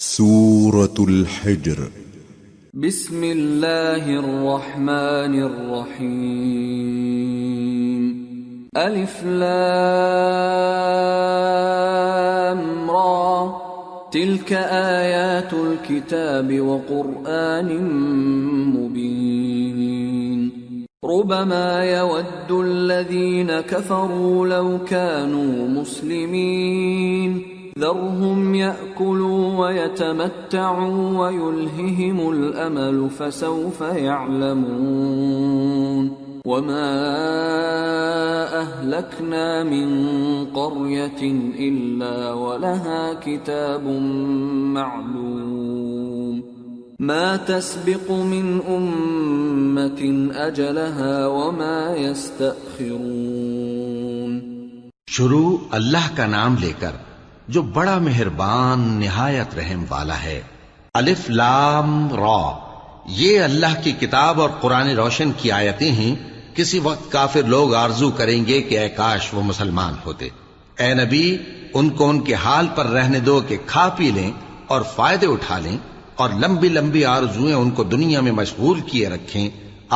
سورة الحجر بسم اللہ الرحمن الرحیم الف لام را تلك آیات الكتاب وقرآن مبین ربما يود الذين كفروا لو كانوا مسلمين ذرهم يأكلوا ويتمتعوا ويلههم الأمل فسوف يعلمون وما أهلكنا من قرية إلا ولها كتاب معلوم ما تسبق من أمة أجلها وما يستأخرون. شروع اللہ کا نام لے کر جو بڑا مہربان نہایت رحم والا ہے. الف لام را، یہ اللہ کی کتاب اور قرآن روشن کی آیتیں ہیں. کسی وقت کافر لوگ آرزو کریں گے کہ اے کاش وہ مسلمان ہوتے. اے نبی، ان کو ان کے حال پر رہنے دو کہ کھا پی لیں اور فائدے اٹھا لیں، اور لمبی لمبی آرزویں ان کو دنیا میں مشغول کیے رکھیں.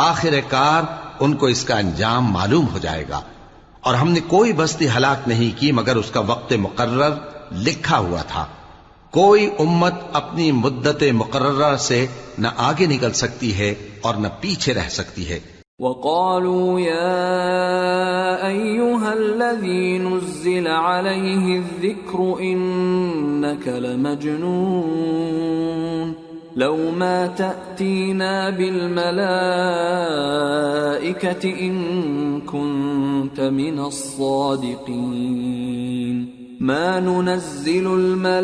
آخر کار ان کو اس کا انجام معلوم ہو جائے گا. اور ہم نے کوئی بستی ہلاک نہیں کی مگر اس کا وقت مقرر لکھا ہوا تھا. کوئی امت اپنی مدت مقررہ سے نہ آگے نکل سکتی ہے اور نہ پیچھے رہ سکتی ہے. وقالوا يا أيها الذي نزل عليه الذكر إنك لمجنون لو ما تأتينا بالملائكة إن كنت من الصادقين ما ننزل الملائكة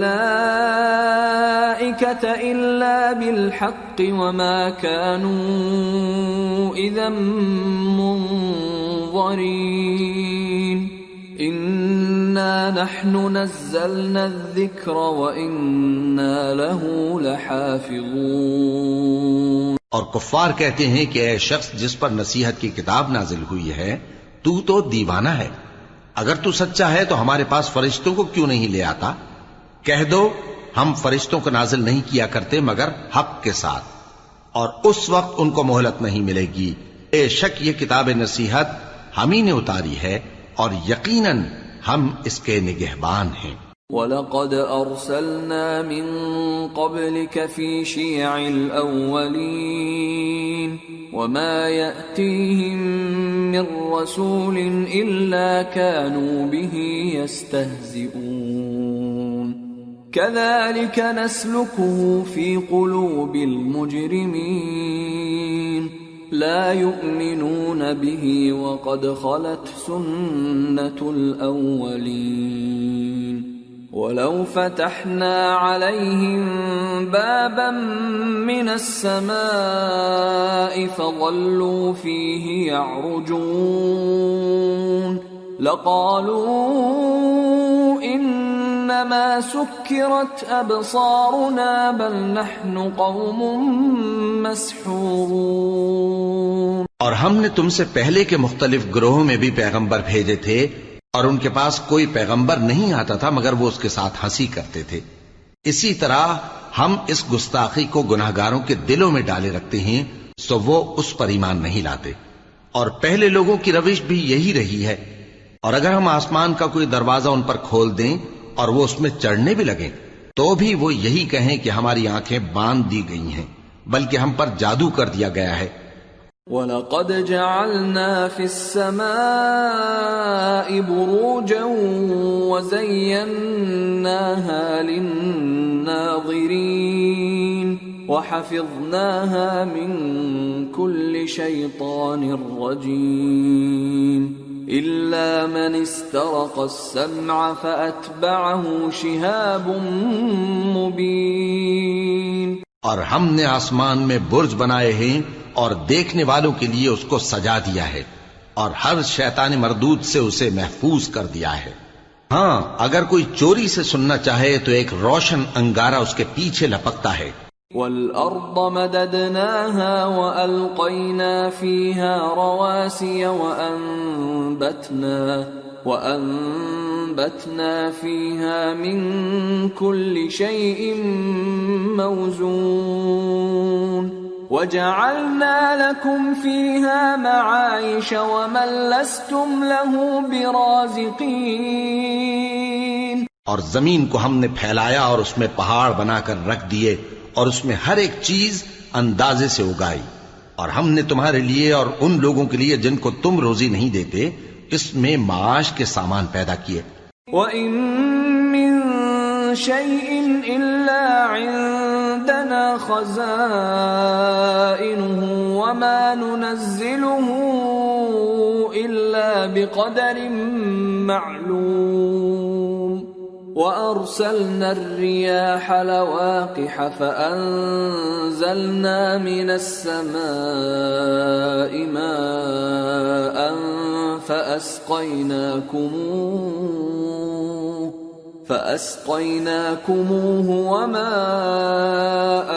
إلا بالحق وما كانوا إذا منظرين إنا نحن نزلنا الذكر وإنا له لحافظون. اور کفار کہتے ہیں کہ اے شخص جس پر نصیحت کی کتاب نازل ہوئی ہے تو دیوانہ ہے. اگر تو سچا ہے تو ہمارے پاس فرشتوں کو کیوں نہیں لے آتا؟ کہہ دو ہم فرشتوں کو نازل نہیں کیا کرتے مگر حق کے ساتھ، اور اس وقت ان کو مہلت نہیں ملے گی. بے شک یہ کتاب نصیحت ہم ہی نے اتاری ہے اور یقیناً ہم اس کے نگہبان ہیں. وَلَقَدْ أَرْسَلْنَا مِن قَبْلِكَ فِي شِيَعِ الْأَوَّلِينَ وَمَا يَأْتِيهِم مِّن رَّسُولٍ إِلَّا كَانُوا بِهِ يَسْتَهْزِئُونَ كَذَلِكَ نَسْلُكُهُ فِي قُلُوبِ الْمُجْرِمِينَ لا يؤمنون به وقد خلت سنة الأولين ولو فتحنا عليهم بابا من السماء فظلوا فيه يعرجون لقالوا إنما سكرت أبصارنا بل نحن قوم مسحورون. اور ہم نے تم سے پہلے کے مختلف گروہوں میں بھی پیغمبر بھیجے تھے اور ان کے پاس کوئی پیغمبر نہیں آتا تھا مگر وہ اس کے ساتھ ہنسی کرتے تھے. اسی طرح ہم اس گستاخی کو گناہگاروں کے دلوں میں ڈالے رکھتے ہیں سو وہ اس پر ایمان نہیں لاتے. اور پہلے لوگوں کی روش بھی یہی رہی ہے. اور اگر ہم آسمان کا کوئی دروازہ ان پر کھول دیں اور وہ اس میں چڑھنے بھی لگیں تو بھی وہ یہی کہیں کہ ہماری آنکھیں باندھ دی گئی ہیں بلکہ ہم پر جادو کر دیا گیا ہے. وَلَقَدْ جَعَلْنَا فِي السَّمَاءِ بُرُوجًا وَزَيَّنَّاهَا لِلنَّاظِرِينَ وَحَفِظْنَاهَا مِن كُلِّ شَيْطَانٍ رَّجِيمٍ إِلَّا مَنِ اسْتَرَقَ السَّمْعَ فَأَتْبَعَهُ شِهَابٌ مُّبِينٌ. اور ہم نے آسمان میں برج بنائے ہیں اور دیکھنے والوں کے لیے اس کو سجا دیا ہے اور ہر شیطان مردود سے اسے محفوظ کر دیا ہے. ہاں اگر کوئی چوری سے سننا چاہے تو ایک روشن انگارہ اس کے پیچھے لپکتا ہے والأرض مددناها وألقينا فيها رواسي وأنبتنا فيها من كل شيء موزون وجعلنا لكم فيها معايش ومن لستم له برازقين. اور زمین کو ہم نے پھیلایا اور اس میں پہاڑ بنا کر رکھ دیے اور اس میں ہر ایک چیز اندازے سے اگائی، اور ہم نے تمہارے لیے اور ان لوگوں کے لیے جن کو تم روزی نہیں دیتے اس میں معاش کے سامان پیدا کیے. وَإِن مِّن شَيْءٍ إِلَّا عِندَنَا خَزَائِنُهُ وَمَا نُنَزِّلُهُ إِلَّا بِقَدَرٍ مَّعْلُومٍ. وَأَرْسَلْنَا الرِّيَاحَ لَوَاقِحَ فَأَنزَلْنَا مِنَ السَّمَاءِ مَاءً فَأَسْقَيْنَاكُمُوهُ وَمَا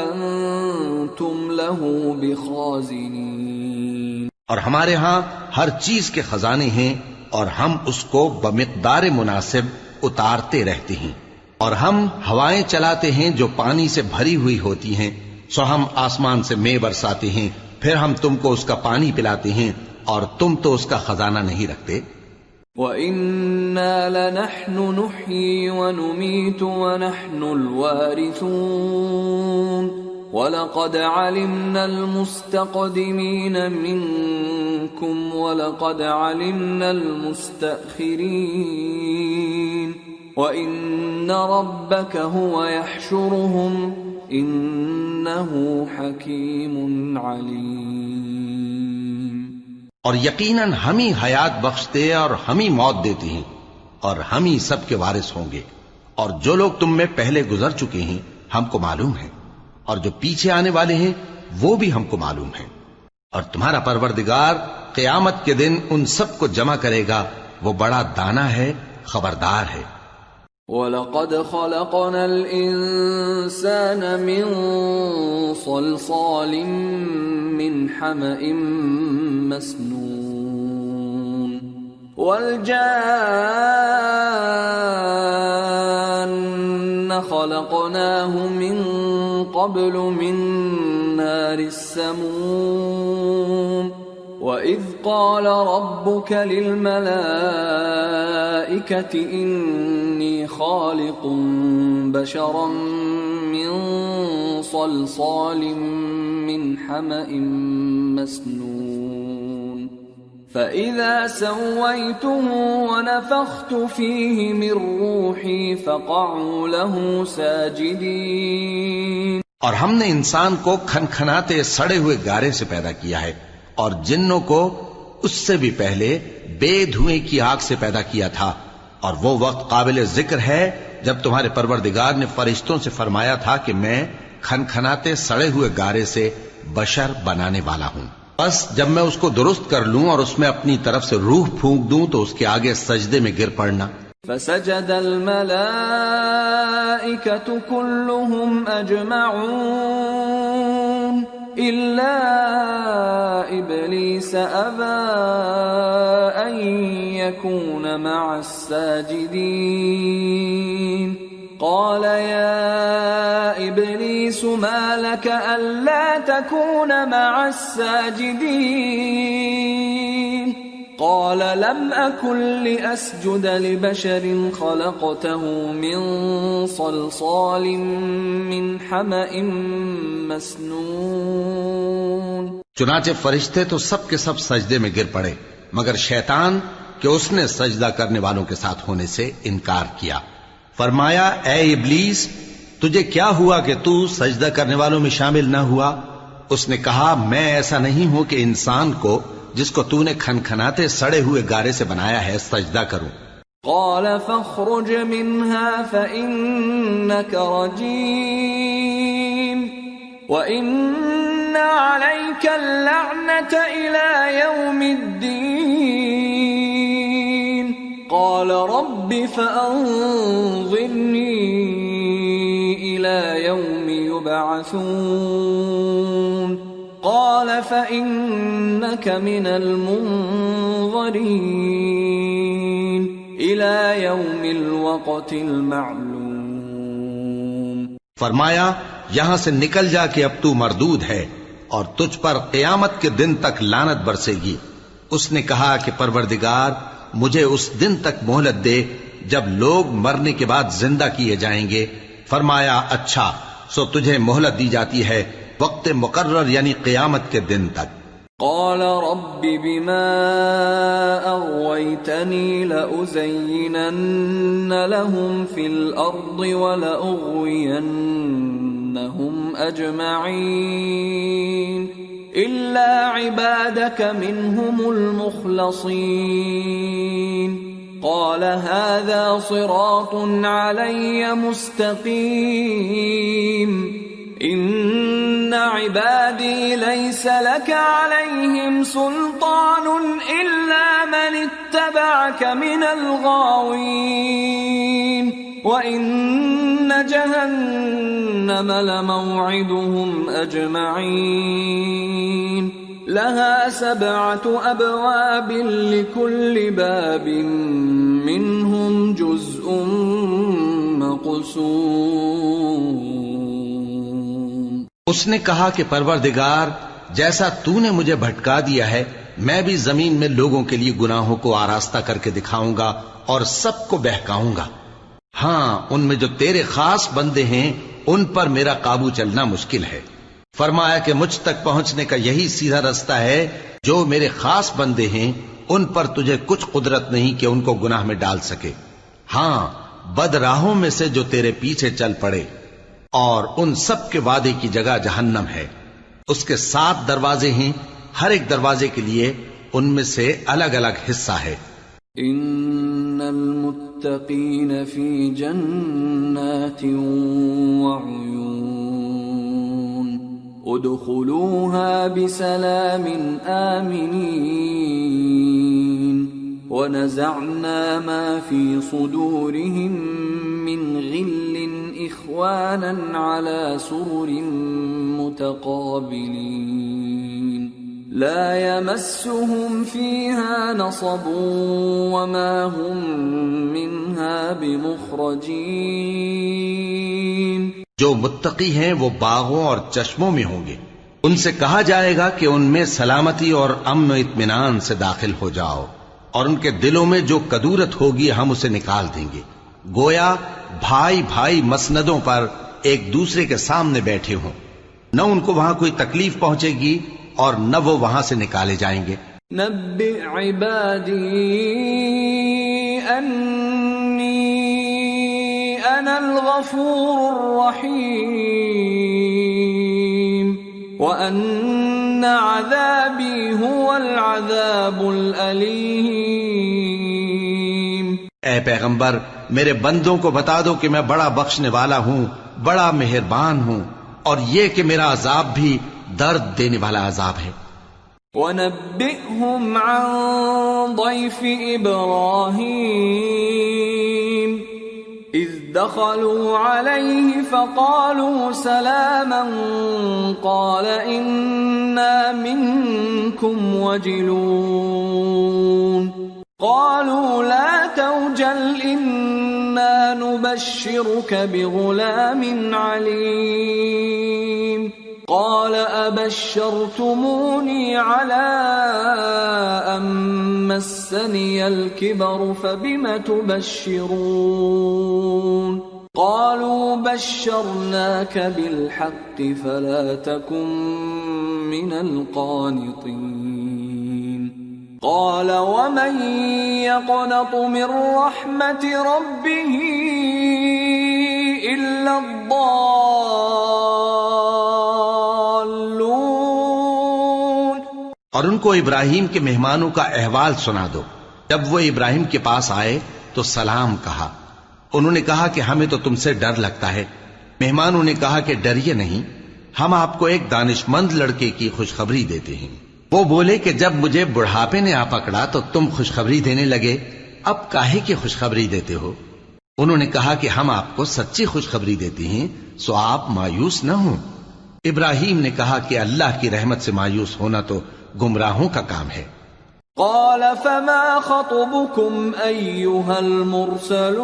أَنْتُمْ لَهُ بِخَازِنِينَ. اور ہمارے ہاں ہر چیز کے خزانے ہیں اور ہم اس کو بمقدار مناسب اتارتے رہتے ہیں، اور ہم ہوائیں چلاتے ہیں جو پانی سے بھری ہوئی ہوتی ہیں، سو ہم آسمان سے مے برساتے ہیں، پھر ہم تم کو اس کا پانی پلاتے ہیں اور تم تو اس کا خزانہ نہیں رکھتے. وَإِنَّا لَنَحْنُ نُحْيِي وَنُمِيتُ وَنَحْنُ الْوَارِثُونَ. وَلَقَدْ عَلِمْنَا الْمُسْتَقْدِمِينَ مِنكُمْ وَلَقَدْ عَلِمْنَا الْمُسْتَأْخِرِينَ. وَإِنَّ رَبَّكَ هُوَ يَحْشُرُهُمْ إِنَّهُ حَكِيمٌ عَلِيمٌ. اور یقیناً ہم ہی حیات بخشتے اور ہم ہی موت دیتے ہیں اور ہم ہی سب کے وارث ہوں گے. اور جو لوگ تم میں پہلے گزر چکے ہیں ہم کو معلوم ہے، اور جو پیچھے آنے والے ہیں وہ بھی ہم کو معلوم ہے. اور تمہارا پروردگار قیامت کے دن ان سب کو جمع کرے گا، وہ بڑا دانا ہے، خبردار ہے. وَلَقَدْ خَلَقْنَا الْإِنسَانَ مِنْ صَلْصَالٍ مِّنْ حَمَإٍ مَّسْنُونٍ. وَالْجَانَّ خَلَقْنَاهُ مِنْ قَبْلُ مِنْ نَارِ السَّمُومِ. وَإِذْ قَالَ رَبُّكَ لِلْمَلَائِكَةِ إِنِّي خَالِقٌ بَشَرًا مِّن صَلْصَالٍ مِّنْ حَمَإٍ مَّسْنُونٍ. فَإِذَا سَوَّيْتُهُ وَنَفَخْتُ فِيهِ مِنْ رُوحِي فَقَعُوا لَهُ سَاجِدِينَ. اور ہم نے انسان کو کھنکھناتے سڑے ہوئے گارے سے پیدا کیا ہے، اور جنوں کو اس سے بھی پہلے بے دھوئیں کی آگ سے پیدا کیا تھا. اور وہ وقت قابل ذکر ہے جب تمہارے پروردگار نے فرشتوں سے فرمایا تھا کہ میں کھنکھناتے سڑے ہوئے گارے سے بشر بنانے والا ہوں، بس جب میں اس کو درست کر لوں اور اس میں اپنی طرف سے روح پھونک دوں تو اس کے آگے سجدے میں گر پڑنا. فسجد الملائكة كلهم أجمعون إلا إبليس أبى أن يكون مع الساجدين. قال يا إبليس ما لك ألا تكون مع الساجدين. قال لم أكن لأسجد لبشر خلقته من صلصال من حمأ مسنون. چنانچہ فرشتے تو سب کے سب سجدے میں گر پڑے مگر شیطان کہ اس نے سجدہ کرنے والوں کے ساتھ ہونے سے انکار کیا. فرمایا اے ابلیس تجھے کیا ہوا کہ تو سجدہ کرنے والوں میں شامل نہ ہوا؟ اس نے کہا میں ایسا نہیں ہوں کہ انسان کو جس کو تو نے کھنکھناتے سڑے ہوئے گارے سے بنایا ہے سجدہ کروں. قال فاخرج منها فإنك رجيم وإن عليك اللعنة إلى يوم الدين. قال رب فأنظرني إلى يوم يوم يبعثون قال فإنك من المنظرين إلى يوم الوقت المعلوم. فرمایا یہاں سے نکل جا کہ اب تو مردود ہے اور تجھ پر قیامت کے دن تک لعنت برسے گی. اس نے کہا کہ پروردگار مجھے اس دن تک مہلت دے جب لوگ مرنے کے بعد زندہ کیے جائیں گے. فرمایا اچھا، سو تجھے مہلت دی جاتی ہے وقت مقرر یعنی قیامت کے دن تک. قال رب بما أغويتني لأزينن لهم في الأرض ولأغوينهم أجمعين إلا عبادك منهم المخلصين. قال هذا صراط علي مستقيم إن عبادي ليس لك عليهم سلطان إلا من اتبعك من الغاوين وإن جهنم لموعدهم أجمعين لها 7 أبواب لكل باب منهم جزء مقسوم. اس نے کہا کہ پروردگار جیسا تو نے مجھے بھٹکا دیا ہے میں بھی زمین میں لوگوں کے لیے گناہوں کو آراستہ کر کے دکھاؤں گا اور سب کو بہکاؤں گا. ہاں ان میں جو تیرے خاص بندے ہیں ان پر میرا قابو چلنا مشکل ہے. فرمایا کہ مجھ تک پہنچنے کا یہی سیدھا رستہ ہے. جو میرے خاص بندے ہیں ان پر تجھے کچھ قدرت نہیں کہ ان کو گناہ میں ڈال سکے. ہاں بد راہوں میں سے جو تیرے پیچھے چل پڑے اور ان سب کے وعدے کی جگہ جہنم ہے. اس کے 7 دروازے ہیں، ہر ایک دروازے کے لیے ان میں سے الگ الگ حصہ ہے. ان المتقین فی جنات وعیون ادخلوها بسلام آمنین ونزعنا ما في صدورهم من غل إخوانا على سرر متقابلين لا يمسهم فيها نصب وما هم منها بمخرجين. جو متقی ہیں وہ باغوں اور چشموں میں ہوں گے. ان سے کہا جائے گا کہ ان میں سلامتی اور امن و اطمینان سے داخل ہو جاؤ اور ان کے دلوں میں جو کدورت ہوگی ہم اسے نکال دیں گے. گویا بھائی بھائی مسندوں پر ایک دوسرے کے سامنے بیٹھے ہوں. نہ ان کو وہاں کوئی تکلیف پہنچے گی اور نہ وہ وہاں سے نکالے جائیں گے. نبئ عبادی انی انا الغفور الرحیم وان عذابی هو العذاب الالیم. اے پیغمبر میرے بندوں کو بتا دو کہ میں بڑا بخشنے والا ہوں، بڑا مہربان ہوں، اور یہ کہ میرا عذاب بھی درد دینے والا عذاب ہے. وَنَبِّئْهُمْ عَنْ ضَيْفِ إِبْرَاهِيمَ إِذْ دَخَلُوا عَلَيْهِ فَقَالُوا سَلَامًا قَالَ إِنَّا مِنْكُمْ وَجِلُونَ قالوا لا توجل إنا نبشرك بغلام عليم قال أبشرتموني على أن مسني الكبر فبم تبشرون قالوا بشرناك بالحق فلا تكن من القانطين قال ومن يقنط من رحمة ربه إلا الضالون. اور ان کو ابراہیم کے مہمانوں کا احوال سنا دو. جب وہ ابراہیم کے پاس آئے تو سلام کہا. انہوں نے کہا کہ ہمیں تو تم سے ڈر لگتا ہے. مہمانوں نے کہا کہ ڈریے نہیں، ہم آپ کو ایک دانشمند لڑکے کی خوشخبری دیتے ہیں. وہ بولے کہ جب مجھے بڑھاپے نے آ پکڑا تو تم خوشخبری دینے لگے، اب کاہے کی خوشخبری دیتے ہو؟ انہوں نے کہا کہ ہم آپ کو سچی خوشخبری دیتے ہیں، سو آپ مایوس نہ ہوں۔ ابراہیم نے کہا کہ اللہ کی رحمت سے مایوس ہونا تو گمراہوں کا کام ہے۔ قال فما خطبكم أيها المرسلون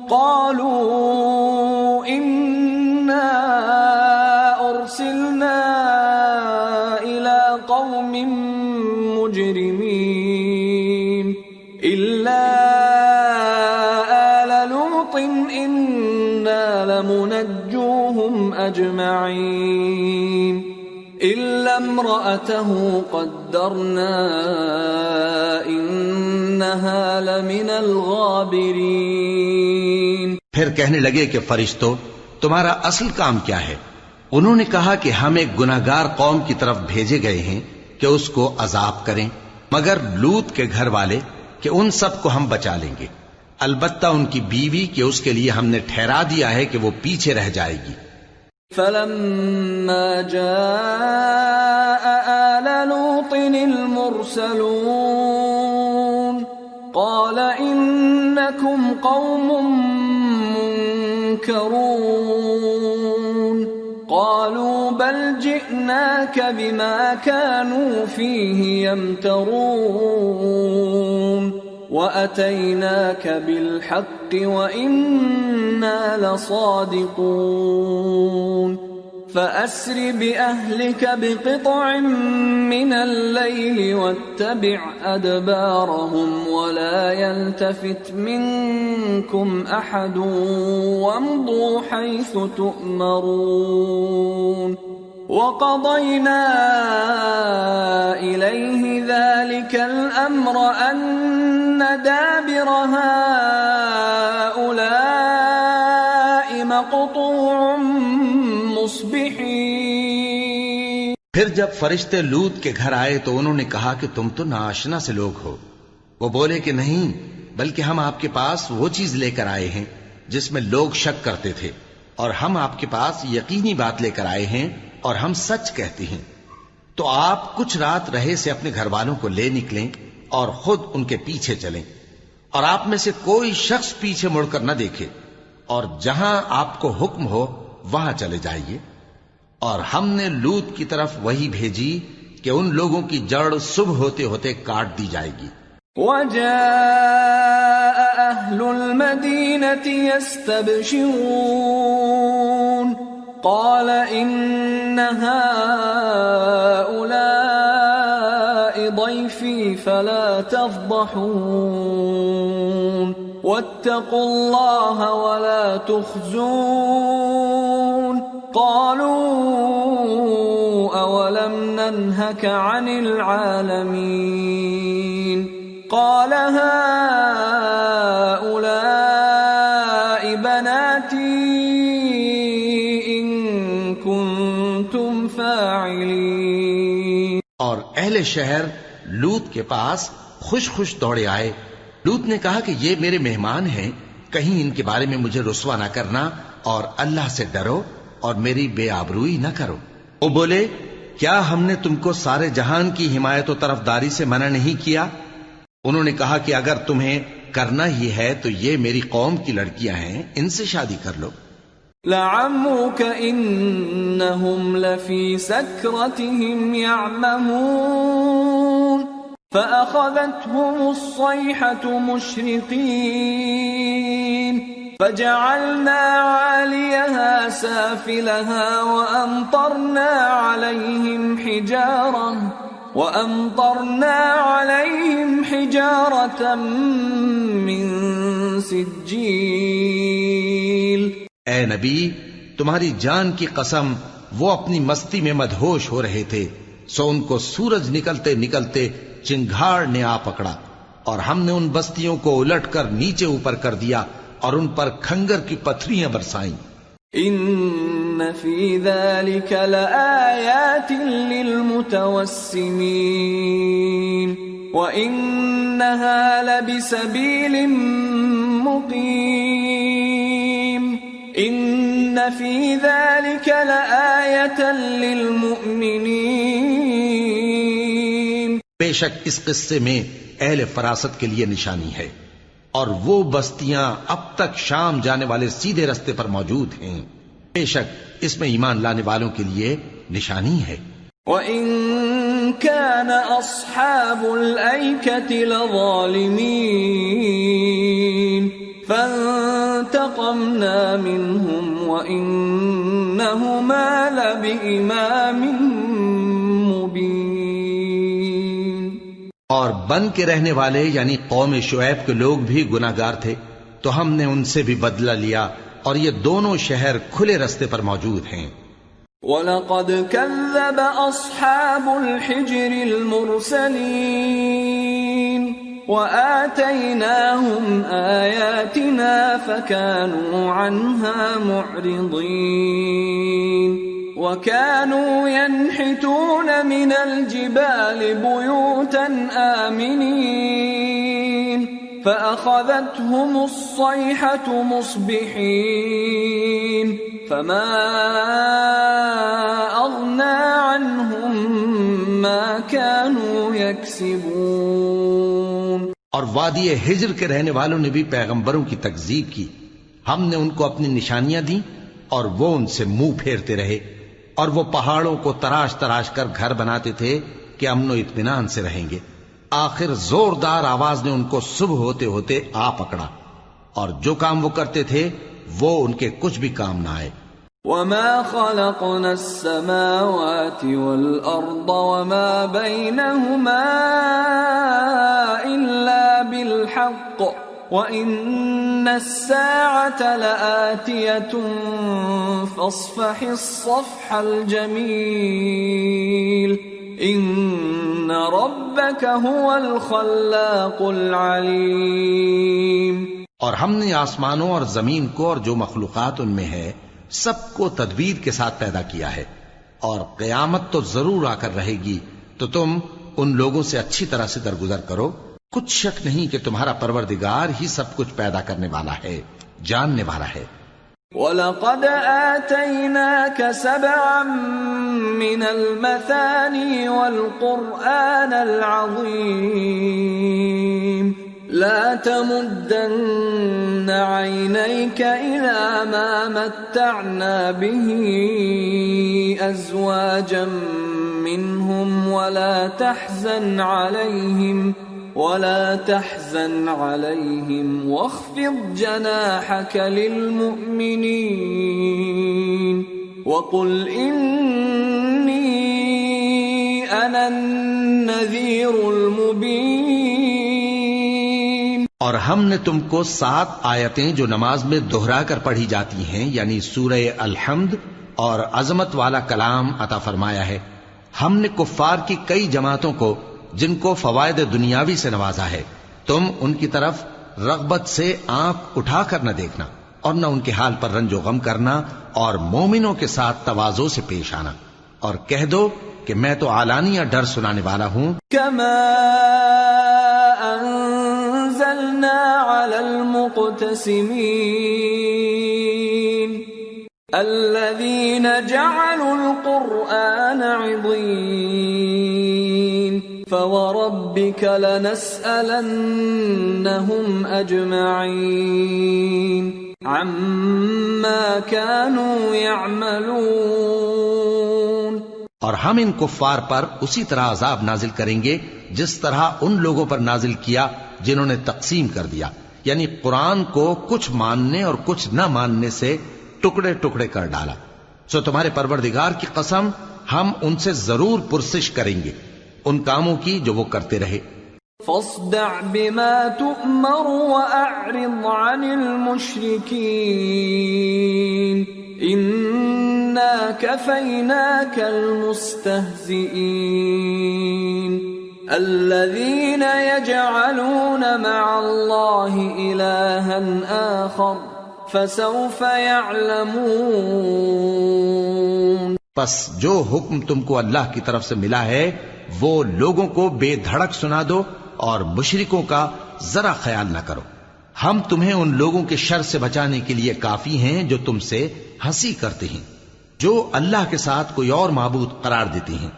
قالوا إنا أرسلنا إلى قوم مجرمين إلا آل لوط إنا لمنجوهم أجمعين إلا امرأته قدرنا إنها لمن الغابرين۔ پھر کہنے لگے کہ فرشتوں، تمہارا اصل کام کیا ہے؟ انہوں نے کہا کہ ہم ایک گناہگار قوم کی طرف بھیجے گئے ہیں کہ اس کو عذاب کریں، مگر لوط کے گھر والے کہ ان سب کو ہم بچا لیں گے، البتہ ان کی بیوی کہ اس کے لیے ہم نے ٹھہرا دیا ہے کہ وہ پیچھے رہ جائے گی۔ فلما جاء آل لوط المرسلون قال إنكم قوم منكرون قالوا بل جئناك بما كانوا فيه يمترون وأتيناك بالحق وإنا لصادقون فأسر بأهلك بقطع من الليل واتبع أدبارهم ولا يلتفت منكم أحد وامضوا حيث تؤمرون وقضينا إليه ذلك الأمر أن دابر هؤلاء مقطوع مصبحين۔ پھر جب فرشتے لوط کے گھر آئے تو انہوں نے کہا کہ تم تو ناآشنا سے لوگ ہو۔ وہ بولے کہ نہیں، بلکہ ہم آپ کے پاس وہ چیز لے کر آئے ہیں جس میں لوگ شک کرتے تھے، اور ہم آپ کے پاس یقینی بات لے کر آئے ہیں اور ہم سچ کہتے ہیں۔ تو آپ کچھ رات رہے سے اپنے گھر والوں کو لے نکلیں اور خود ان کے پیچھے چلیں، اور آپ میں سے کوئی شخص پیچھے مڑ کر نہ دیکھے، اور جہاں آپ کو حکم ہو وہاں چلے جائیے۔ اور ہم نے لوط کی طرف وہی بھیجی کہ ان لوگوں کی جڑ صبح ہوتے ہوتے کاٹ دی جائے گی۔ وجاء أهل المدينة يستبشرون قال إن هؤلاء ضيفي فلا تفضحون واتقوا الله ولا تخزون قالوا أولم ننهك عن العالمين قال هؤلاء بناتي إن كنتم فاعلين۔ اور اہل شہر لوط کے پاس خوش خوش دوڑے آئے۔ لوط نے کہا کہ یہ میرے مہمان ہیں، کہیں ان کے بارے میں مجھے رسوا نہ کرنا، اور اللہ سے ڈرو اور میری بے آبروئی نہ کرو۔ وہ بولے، کیا ہم نے تم کو سارے جہان کی حمایت و طرفداری سے منع نہیں کیا؟ انہوں نے کہا کہ اگر تمہیں کرنا ہی ہے تو یہ میری قوم کی لڑکیاں ہیں، ان سے شادی کر لو۔ لعمرك إنهم لفي سكرتهم يعمهون فأخذتهم الصيحة مشرقين فجعلنا عاليها سافلها وأمطرنا عليهم حجارة من سجيل۔ اے نبی، تمہاری جان کی قسم، وہ اپنی مستی میں مدہوش ہو رہے تھے، سو ان کو سورج نکلتے نکلتے چنگھاڑ نے آ پکڑا، اور ہم نے ان بستیوں کو الٹ کر نیچے اوپر کر دیا اور ان پر کھنگر کی پتھریاں برسائیں۔ ان فی ذلک لآیات للمتوسمین وانہا لبسبیل مقیم ان فی ذلک لآیۃ للمؤمنین۔ بے شک اس قصے میں اہل فراست کے لیے نشانی ہے۔ اور وہ بستیاں اب تک شام جانے والے سیدھے رستے پر موجود ہیں. بے شک اس میں ایمان لانے والوں کے لیے نشانی ہے. وَإِن كَانَ أَصْحَابُ الْأَيْكَةِ لَظَالِمِينَ فَانْتَقَمْنَا مِنْهُمْ وَإِنَّهُمَا لَبِإِمَامٍ مُبِينٍ. اور بن کے رہنے والے یعنی قوم شعیب کے لوگ بھی گناہگار تھے تو ہم نے ان سے بھی بدلہ لیا اور یہ دونوں شہر کھلے رستے پر موجود ہیں. وَلَقَدْ كَذَّبَ أَصْحَابُ الْحِجْرِ الْمُرْسَلِينَ وَآتَيْنَاهُمْ آيَاتِنَا فَكَانُوا عَنْهَا مُعْرِضِينَ. وَكَانُوا يَنْحِتُونَ مِنَ الْجِبَالِ بُيُوتًا آمِنِينَ فَأَخَذَتْهُمُ الصَّيْحَةُ مُصْبِحِينَ فَمَا أَغْنَى عَنْهُمْ مَا كَانُوا يَكْسِبُونَ. اور وادی ہجر کے رہنے والوں نے بھی پیغمبروں کی تکذیب کی. ہم نے ان کو اپنی نشانیاں دی اور وہ ان سے منہ پھیرتے رہے، اور وہ پہاڑوں کو تراش تراش کر گھر بناتے تھے کہ امن و اطمینان سے رہیں گے. آخر زوردار آواز نے ان کو صبح ہوتے ہوتے آ پکڑا، اور جو کام وہ کرتے تھے وہ ان کے کچھ بھی کام نہ آئے. وَمَا خَلَقْنَا السَّمَاوَاتِ وَالْأَرْضَ وَمَا بَيْنَهُمَا إِلَّا بِالْحَقِّ وَإِنَّ السَّاعَةَ لَآتِيَةٌ فَاصْفَحِ الصَّفْحَ الْجَمِيلَ إِنَّ رَبَّكَ هُوَ الْخَلَّاقُ الْعَلِيمُ. اور ہم نے آسمانوں اور زمین کو اور جو مخلوقات ان میں ہے سب کو تدبیر کے ساتھ پیدا کیا ہے، اور قیامت تو ضرور آ کر رہے گی تو تم ان لوگوں سے اچھی طرح سے درگزر کرو. کچھ شک نہیں کہ تمہارا پروردگار ہی سب کچھ پیدا کرنے والا ہے، جاننے والا ہے. وَلَقَدْ آتَيْنَاكَ سَبْعًا مِّنَ الْمَثَانِي وَالْقُرْآنَ الْعَظِيمَ لَا تَمُدَّنَّ عَيْنَيْكَ إِلَىٰ مَا مَتَّعْنَا بِهِ أَزْوَاجًا مِّنْهُمْ وَلَا تَحْزَنْ عَلَيْهِمْ وَاخْفِضْ جَنَاحَكَ لِلْمُؤْمِنِينَ وَقُلْ إِنِّي أَنَا النَّذِيرُ الْمُبِينُ. اور ہم نے تم کو 7 آیتیں جو نماز میں دہرا کر پڑھی جاتی ہیں یعنی سورہ الحمد اور عظمت والا کلام عطا فرمایا ہے. ہم نے کفار کی کئی جماعتوں کو جن کو فوائد دنیاوی سے نوازا ہے، تم ان کی طرف رغبت سے آنکھ اٹھا کر نہ دیکھنا اور نہ ان کے حال پر رنج و غم کرنا، اور مومنوں کے ساتھ تواضع سے پیش آنا، اور کہہ دو کہ میں تو اعلانیہ ڈر سنانے والا ہوں. كما أنزلنا على المقتسمين الذين جعلوا القرآن عضين فوربك لنسألنهم أجمعين عما كانوا يعملون. اور ہم ان کفار پر اسی طرح عذاب نازل کریں گے جس طرح ان لوگوں پر نازل کیا جنہوں نے تقسیم کر دیا، یعنی قرآن کو کچھ ماننے اور کچھ نہ ماننے سے ٹکڑے ٹکڑے کر ڈالا. سو تمہارے پروردگار کی قسم ہم ان سے ضرور پرسش کریں گے ان کاموں کی جو وہ کرتے رہے. فاصدع بما تؤمر وأعرض عن المشركين إنا كفيناك المستهزئين الذين يجعلون مع الله إلها آخر فسوف يعلمون. پس جو حکم تم کو اللہ کی طرف سے ملا ہے وہ لوگوں کو بے دھڑک سنا دو اور مشرکوں کا ذرا خیال نہ کرو. ہم تمہیں ان لوگوں کے شر سے بچانے کے لیے کافی ہیں جو تم سے ہنسی کرتے ہیں، جو اللہ کے ساتھ کوئی اور معبود قرار دیتے ہیں.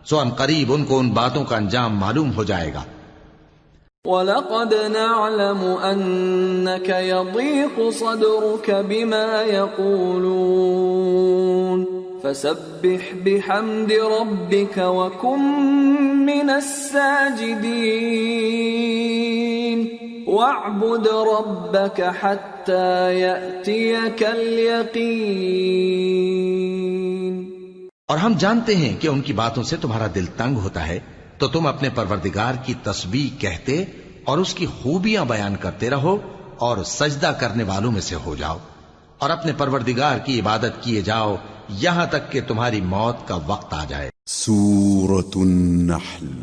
سو ان قریب ان کو ان باتوں کا انجام معلوم ہو جائے گا. وَلَقَدْ نَعْلَمُ أَنَّكَ يَضِيقُ صَدْرُكَ بِمَا يَقُولُونَ فَسَبِّحْ بِحَمْدِ رَبِّكَ وَكُن مِّنَ السَّاجِدِينَ وَاعْبُدْ رَبَّكَ حَتَّى يَأْتِيَكَ الْيَقِينُ۔ اور ہم جانتے ہیں کہ ان کی باتوں سے تمہارا دل تنگ ہوتا ہے، تو تم اپنے پروردگار کی تسبیح کہتے اور اس کی خوبیاں بیان کرتے رہو اور سجدہ کرنے والوں میں سے ہو جاؤ، اور اپنے پروردگار کی عبادت کیے جاؤ یہاں تک کہ تمہاری موت کا وقت آ جائے۔ سورة النحل۔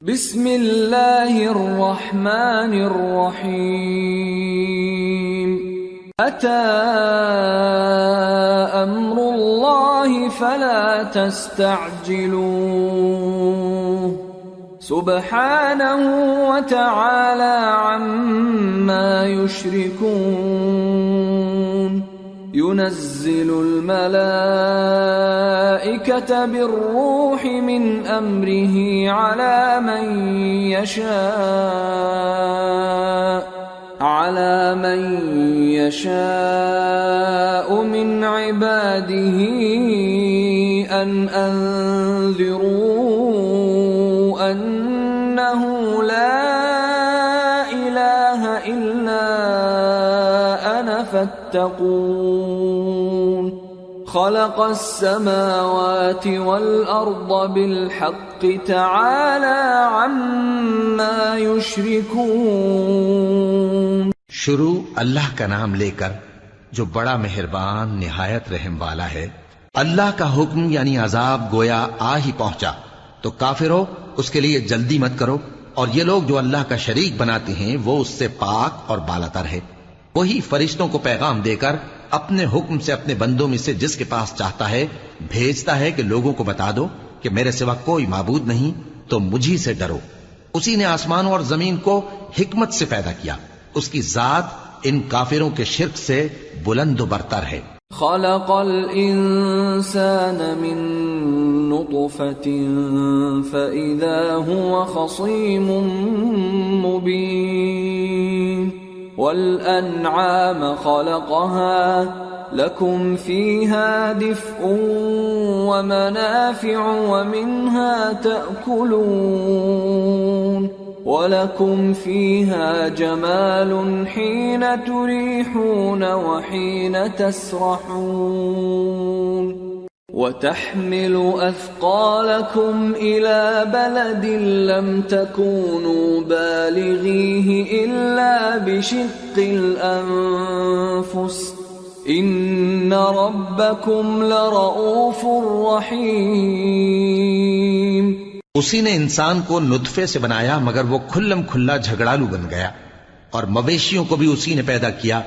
بسم اللہ الرحمن الرحیم۔ أتى أمر الله فلا تستعجلوه سبحانه وتعالى عما يشركون ينزل الملائكة بالروح من أمره على من يشاء من عباده أن أنذروا أنه لا إله إلا أنا فاتقون خلق السماوات والأرض بالحق تعالى عما يشركون۔ شروع اللہ کا نام لے کر جو بڑا مہربان نہایت رحم والا ہے۔ اللہ کا حکم یعنی عذاب گویا آ ہی پہنچا، تو کافرو اس کے لیے جلدی مت کرو، اور یہ لوگ جو اللہ کا شریک بناتے ہیں وہ اس سے پاک اور بالاتر ہے۔ وہی فرشتوں کو پیغام دے کر اپنے حکم سے اپنے بندوں میں سے جس کے پاس چاہتا ہے بھیجتا ہے کہ لوگوں کو بتا دو کہ میرے سوا کوئی معبود نہیں، تو مجھی سے ڈرو۔ اسی نے آسمانوں اور زمین کو حکمت سے پیدا کیا، اس کی ذات ان کافروں کے شرک سے بلند و برتر ہے۔ خلق الانسان من نطفة فإذا هو خصيم مبين والأنعام خلقها لكم فيها دفء ومنافع ومنها تأكلون وَلَكُمْ فِيهَا جَمَالٌ حِينَ تُرِيحُونَ وَحِينَ تَسْرَحُونَ وَتَحْمِلُ أَثْقَالَكُمْ إِلَى بَلَدٍ لَّمْ تَكُونُوا بَالِغِيهِ إِلَّا بِشِقِّ الْأَنفُسِ إِنَّ رَبَّكُمْ لَرَءُوفٌ رَّحِيمٌ۔ اسی نے انسان کو نطفے سے بنایا مگر وہ کھلم کھلا جھگڑالو بن گیا، اور مویشیوں کو بھی اسی نے پیدا کیا،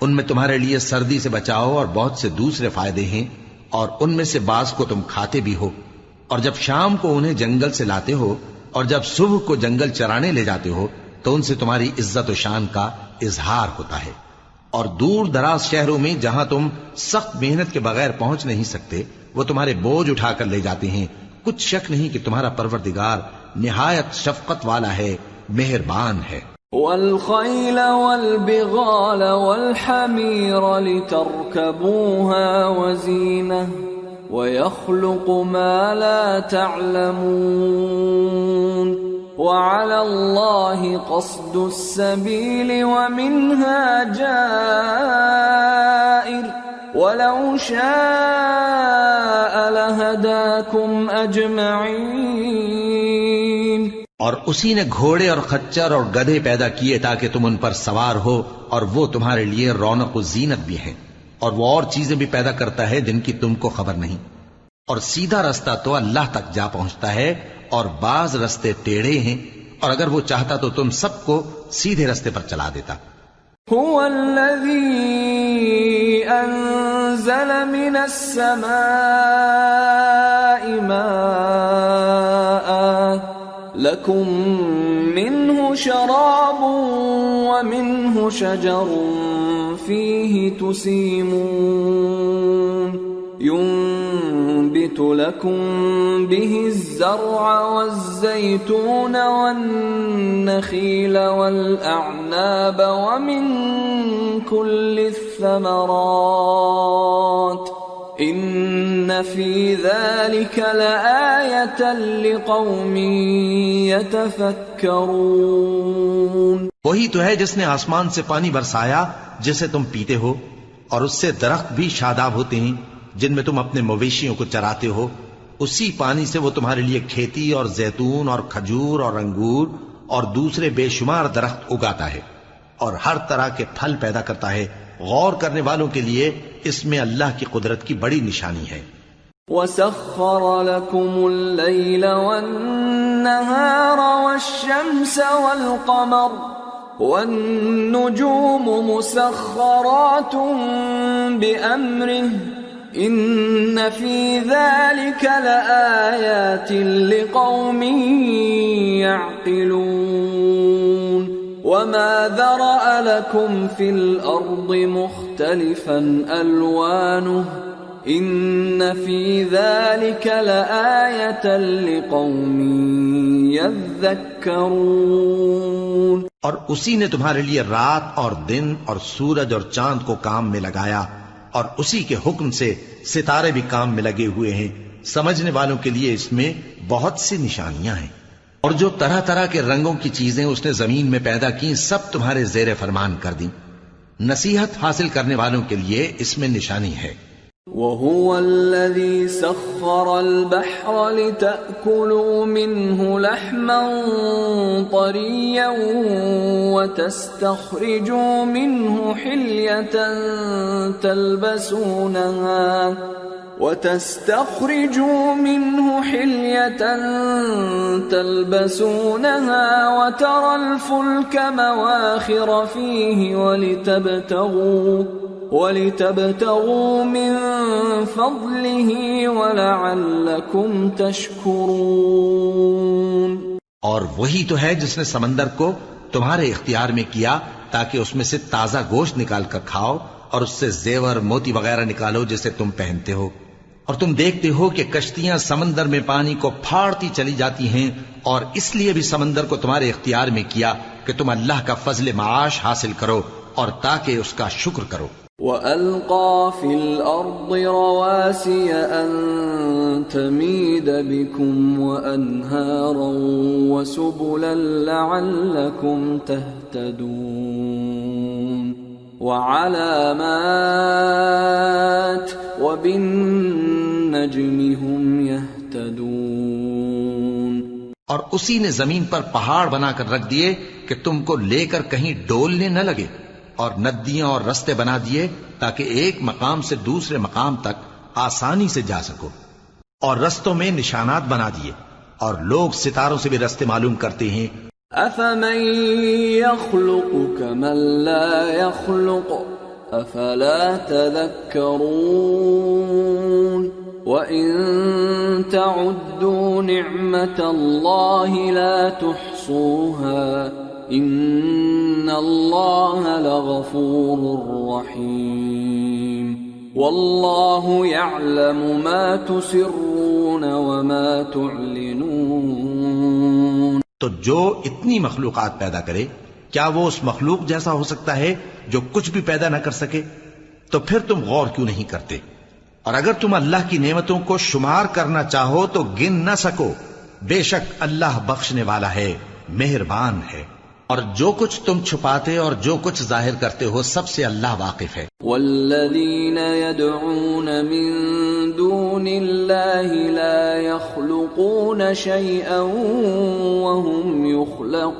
ان میں تمہارے لیے سردی سے بچاؤ اور بہت سے دوسرے فائدے ہیں، اور ان میں سے بعض کو تم کھاتے بھی ہو، اور جب شام کو انہیں جنگل سے لاتے ہو اور جب صبح کو جنگل چرانے لے جاتے ہو تو ان سے تمہاری عزت و شان کا اظہار ہوتا ہے۔ اور دور دراز شہروں میں جہاں تم سخت محنت کے بغیر پہنچ نہیں سکتے وہ تمہارے بوجھ اٹھا کر لے جاتے ہیں، کچھ شک نہیں کہ تمہارا پروردگار نہایت شفقت والا ہے، مہربان ہے۔ والخيل والبغال والحمير لتركبوها وزينة ويخلق ما لا تعلمون وعلى الله قصد السبيل ومنها جائر وَلَوْ شَاءَ لَهَدَاكُمْ أَجْمَعِينَ۔ اور اسی نے گھوڑے اور خچر اور گدھے پیدا کیے تاکہ تم ان پر سوار ہو، اور وہ تمہارے لیے رونق و زینت بھی ہیں، اور وہ اور چیزیں بھی پیدا کرتا ہے جن کی تم کو خبر نہیں۔ اور سیدھا رستہ تو اللہ تک جا پہنچتا ہے، اور بعض رستے ٹیڑھے ہیں، اور اگر وہ چاہتا تو تم سب کو سیدھے رستے پر چلا دیتا۔ هو الذي أنزل من السماء ماء لكم منه شراب ومنه شجر فيه تسيمون ينبت ينبت لكم به الزرع والزيتون والنخيل والأعناب ومن كل الثمرات إن في ذلك لآية لقوم يتفكرون. وہی تو ہے جس نے آسمان سے پانی برسایا جسے تم پیتے ہو، اور اس سے درخت بھی شاداب ہوتے ہیں جن میں تم اپنے مویشیوں کو چراتے ہو. اسی پانی سے وہ تمہارے لیے کھیتی اور زیتون اور کھجور اور انگور اور دوسرے بے شمار درخت اگاتا ہے اور ہر طرح کے پھل پیدا کرتا ہے. غور کرنے والوں کے لیے اس میں اللہ کی قدرت کی بڑی نشانی ہے. وَسَخَّرَ لَكُمُ اللَّيْلَ وَالنَّهَارَ وَالشَّمْسَ وَالْقَمَرَ وَالنُّجُومُ مُسَخَّرَاتٌ بِأَمْرِهِ إِنَّ فِي ذَلِكَ لَآيَاتٍ لِقَوْمٍ يَعْقِلُونَ. وَمَا ذَرَأَ لَكُمْ فِي الْأَرْضِ مُخْتَلِفًا أَلْوَانُهُ إِنَّ فِي ذَلِكَ لَآيَةً لِقَوْمٍ يَذَّكَّرُونَ. اور اسی نے تمہارے لیے رات اور دن اور سورج اور چاند کو کام میں لگایا، اور اسی کے حکم سے ستارے بھی کام میں لگے ہوئے ہیں. سمجھنے والوں کے لیے اس میں بہت سی نشانیاں ہیں. اور جو طرح طرح کے رنگوں کی چیزیں اس نے زمین میں پیدا کی سب تمہارے زیر فرمان کر دیں. نصیحت حاصل کرنے والوں کے لیے اس میں نشانی ہے. وَهُوَ الَّذِي سَخَّرَ الْبَحْرَ لِتَأْكُلُوا مِنْهُ لَحْمًا طَرِيًّا وَتَسْتَخْرِجُوا مِنْهُ حِلْيَةً تلبسونها وترى الفلك مواخر فيه ولتبتغوا من فضله ولعلكم تشكرون. اور وہی تو ہے جس نے سمندر کو تمہارے اختیار میں کیا تاکہ اس میں سے تازہ گوشت نکال کر کھاؤ اور اس سے زیور موتی وغیرہ نکالو جسے تم پہنتے ہو. اور تم دیکھتے ہو کہ کشتیاں سمندر میں پانی کو پھاڑتی چلی جاتی ہیں، اور اس لیے بھی سمندر کو تمہارے اختیار میں کیا کہ تم اللہ کا فضل معاش حاصل کرو اور تاکہ اس کا شکر کرو. وَأَلْقَى فِي الْأَرْضِ رَوَاسِيَ أَن تَمِيدَ بِكُمْ وَأَنْهَارًا وَسُبُلًا لَعَلَّكُمْ تَهْتَدُونَ. وَعَلَامَاتٍ وَبِالنَّجْمِ هُمْ يَهْتَدُونَ. اور اسی نے زمین پر پہاڑ بنا کر رکھ دیے کہ تم کو لے کر کہیں ڈولنے نہ لگے، اور ندیاں اور رستے بنا دیے تاکہ ایک مقام سے دوسرے مقام تک آسانی سے جا سکو، اور رستوں میں نشانات بنا دیے، اور لوگ ستاروں سے بھی رستے معلوم کرتے ہیں. أَفَمَن يَخْلُقُ كَمَن لَّا يَخْلُقُ أَفَلَا تَذَكَّرُونَ. وَإِن تَعُدُّوا نِعْمَةَ اللَّهِ لَا تُحْصُوهَا إِنَّ اللَّهَ لَغَفُورٌ رَّحِيمٌ. وَاللَّهُ يَعْلَمُ مَا تُسِرُّونَ وَمَا تُعْلِنُونَ. تو جو اتنی مخلوقات پیدا کرے، کیا وہ اس مخلوق جیسا ہو سکتا ہے جو کچھ بھی پیدا نہ کر سکے؟ تو پھر تم غور کیوں نہیں کرتے؟ اور اگر تم اللہ کی نعمتوں کو شمار کرنا چاہو تو گن نہ سکو. بے شک اللہ بخشنے والا ہے، مہربان ہے. اور جو کچھ تم چھپاتے اور جو کچھ ظاہر کرتے ہو سب سے اللہ واقف ہے. والذین يدعون من دون اللہ لا يخلقون شيئا وهم يخلقون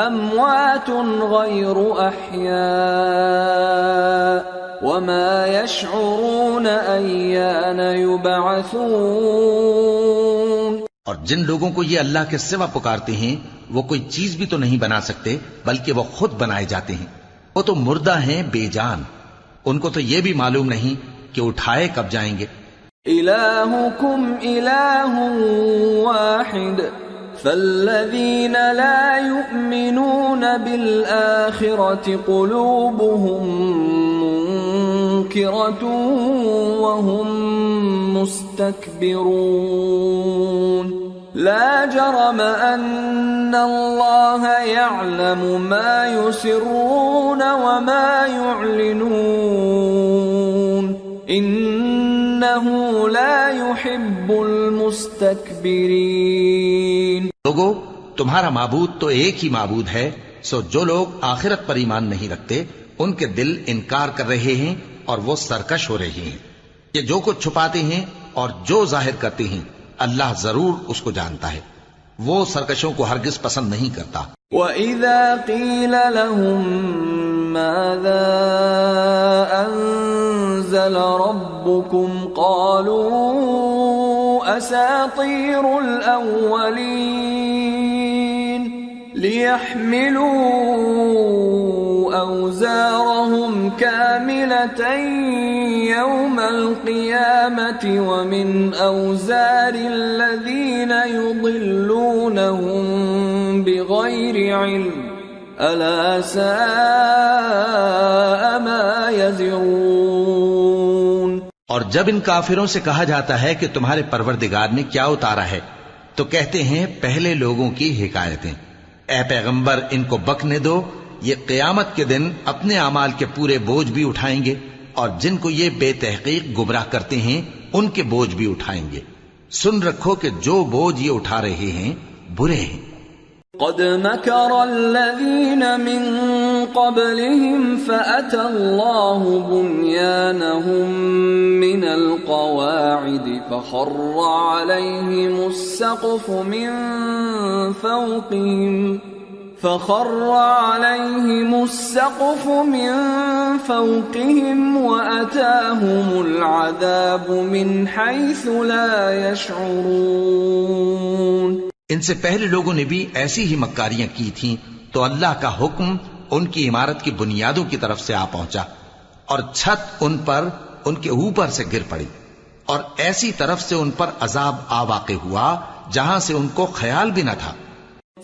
اموات غیر احیاء وما يشعرون ایان یبعثون. اور جن لوگوں کو یہ اللہ کے سوا پکارتے ہیں وہ کوئی چیز بھی تو نہیں بنا سکتے بلکہ وہ خود بنائے جاتے ہیں. وہ تو مردہ ہیں بے جان، ان کو تو یہ بھی معلوم نہیں کہ اٹھائے کب جائیں گے. الہکم الہ واحد فالذین لا یؤمنون بالآخرة قلوبهم تذكرة وهم مستكبرون لا جرم أن الله يعلم ما يسرون وما يعلنون إنه لا يحب المستكبرين. لوگو، تمہارا معبود تو ایک ہی معبود ہے، سو جو لوگ آخرت پر ایمان نہیں رکھتے ان کے دل انکار کر رہے ہیں اور وہ سرکش ہو رہے ہیں. یہ جو کچھ چھپاتے ہیں اور جو ظاہر کرتے ہیں اللہ ضرور اس کو جانتا ہے. وہ سرکشوں کو ہرگز پسند نہیں کرتا. وَإِذَا قِيلَ لَهُم مَاذَا أَنزَلَ رَبُّكُمْ قَالُوا أَسَاطِيرُ الْأَوَّلِينَ لِيَحْمِلُوا أَوْزَارَهُمْ كَامِلَةً يَوْمَ الْقِيَامَةِ وَمِنْ أَوْزَارِ الَّذِينَ يُضِلُّونَهُمْ بِغَيْرِ عِلْمٍ أَلَا سَاءَ مَا يَزِرُونَ. اور جب ان کافروں سے کہا جاتا ہے کہ تمہارے پروردگار نے کیا اتارا ہے تو کہتے ہیں پہلے لوگوں کی حکایتیں. اے پیغمبر، ان کو بکنے دو، یہ قیامت کے دن اپنے اعمال کے پورے بوجھ بھی اٹھائیں گے اور جن کو یہ بے تحقیق گمراہ کرتے ہیں ان کے بوجھ بھی اٹھائیں گے. سن رکھو کہ جو بوجھ یہ اٹھا رہے ہیں برے ہیں. قد مكر الذين من قبلهم فأتى الله بنيانهم من القواعد فخر عليهم السقف من فوقهم وأتاهم العذاب من حيث لا يشعرون. ان سے پہلے لوگوں نے بھی ایسی ہی مکاریاں کی تھیں تو اللہ کا حکم ان کی عمارت کی بنیادوں کی طرف سے آ پہنچا اور چھت ان پر ان کے اوپر سے گر پڑی اور ایسی طرف سے ان پر عذاب آ واقع ہوا جہاں سے ان کو خیال بھی نہ تھا.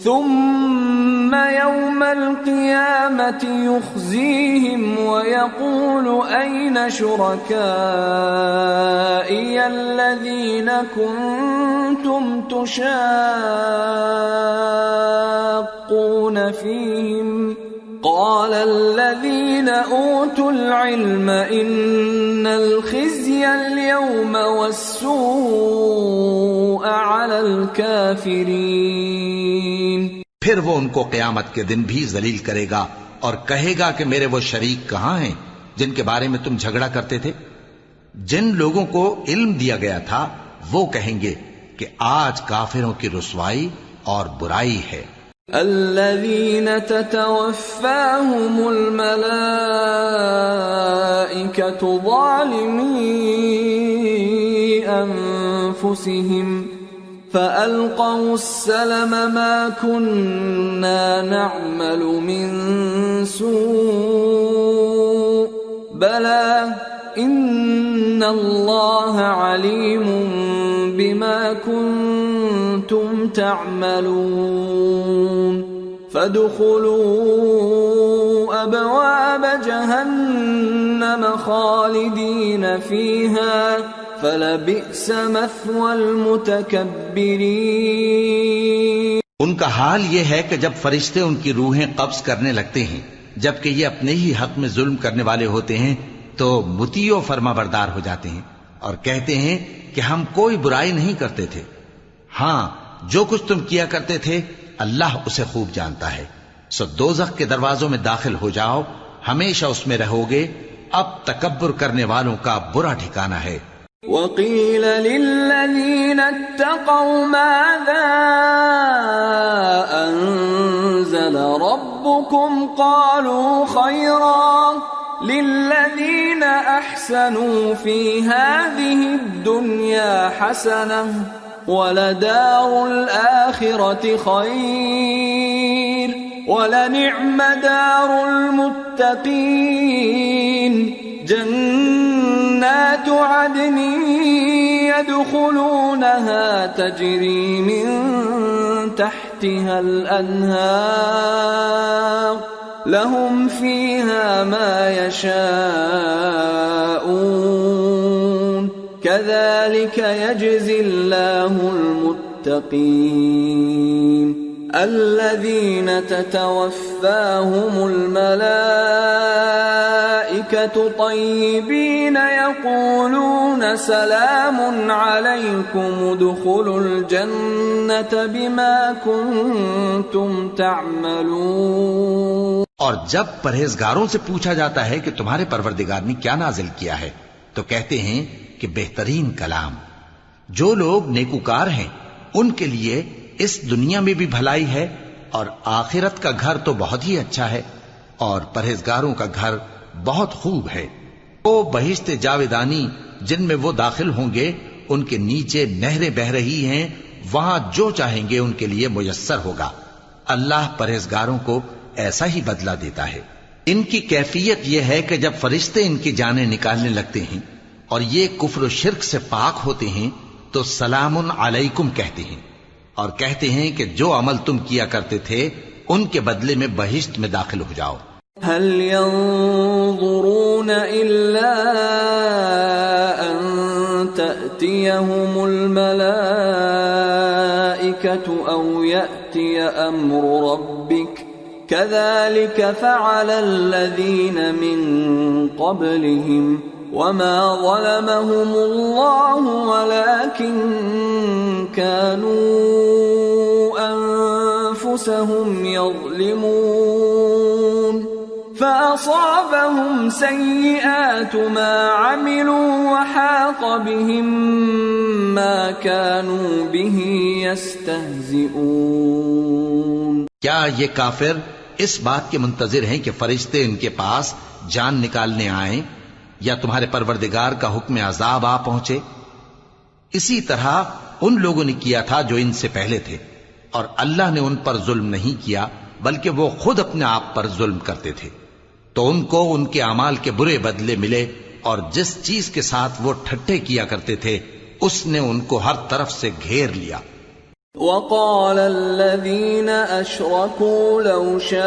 ثم يوم القيامة يخزيهم ويقول أين شركائي الذين كنتم تشاقون فيهم قال الذين أوتوا العلم إن الخزي اليوم والسوء على الكافرين. پھر وہ ان کو قیامت کے دن بھی ذلیل کرے گا اور کہے گا کہ میرے وہ شریک کہاں ہیں جن کے بارے میں تم جھگڑا کرتے تھے. جن لوگوں کو علم دیا گیا تھا وہ کہیں گے کہ آج کافروں کی رسوائی اور برائی ہے. الذين تتوفاهم الملائكة ظالمي أنفسهم فألقوا السلم ما كنا نعمل من سوء بلى إن الله عليم بما كنتم تعملون. فادخلوا أبواب جهنم خالدين فيها فلبئس مثوى المتكبرين. ان کا حال یہ ہے کہ جب فرشتے ان کی روحیں قبض کرنے لگتے ہیں جبکہ یہ اپنے ہی حق میں ظلم کرنے والے ہوتے ہیں تو مطیع و فرما بردار ہو جاتے ہیں اور کہتے ہیں کہ ہم کوئی برائی نہیں کرتے تھے. ہاں، جو کچھ تم کیا کرتے تھے اللہ اسے خوب جانتا ہے. سو دوزخ کے دروازوں میں داخل ہو جاؤ، ہمیشہ اس میں رہو گے. اب تکبر کرنے والوں کا برا ٹھکانہ ہے. وَقِيلَ لِلَّذِينَ اتَّقَوْا مَاذَا أَنزَلَ رَبُّكُمْ قَالُوا خَيْرًا لِلَّذِينَ أَحْسَنُوا فِي هَذِهِ الدُّنْيَا حَسَنَةٌ وَلَدَارُ الْآخِرَةِ خَيْرٌ وَلَنِعْمَ دَارُ الْمُتَّقِينَ جنات عدن يدخلونها تجري من تحتها الأنهار لهم فيها ما يشاءون كذلك يجزي الله المتقين الذين تتوفاهم الملائكة طيبين يقولون سلام عليكم ادخلوا الجنة بما كنتم تعملون. اور جب پرہیزگاروں سے پوچھا جاتا ہے کہ تمہارے پروردگار نے کیا نازل کیا ہے تو کہتے ہیں کہ بہترین کلام. جو لوگ نیکوکار ہیں ان کے لیے اس دنیا میں بھی بھلائی ہے اور آخرت کا گھر تو بہت ہی اچھا ہے اور پرہیزگاروں کا گھر بہت خوب ہے. وہ بہشت جاویدانی جن میں وہ داخل ہوں گے ان کے نیچے نہریں بہہ رہی ہیں، وہاں جو چاہیں گے ان کے لیے میسر ہوگا. اللہ پرہیزگاروں کو ایسا ہی بدلہ دیتا ہے. ان کی کیفیت یہ ہے کہ جب فرشتے ان کی جانیں نکالنے لگتے ہیں اور یہ کفر و شرک سے پاک ہوتے ہیں تو سلام علیکم کہتے ہیں اور کہتے ہیں کہ جو عمل تم کیا کرتے تھے ان کے بدلے میں بہشت میں داخل ہو جاؤ. هل ينظرون إلا أن تأتيهم الملائكة أو يأتي أمر ربك كذلك فعل الذين من قبلهم وما ظلمهم الله ولكن كانوا أنفسهم يظلمون فأصابهم سيئات ما عملوا وحاق بهم ما كانوا به يستهزئون. کیا یہ کافر اس بات کے منتظر ہیں کہ فرشتے ان کے پاس جان نکالنے آئیں یا تمہارے پروردگار کا حکم عذاب آ پہنچے؟ اسی طرح ان لوگوں نے کیا تھا جو ان سے پہلے تھے اور اللہ نے ان پر ظلم نہیں کیا بلکہ وہ خود اپنے آپ پر ظلم کرتے تھے. تو ان کو ان کے اعمال کے برے بدلے ملے اور جس چیز کے ساتھ وہ ٹھٹھے کیا کرتے تھے اس نے ان کو ہر طرف سے گھیر لیا. وقال الذين أشركوا لو شاء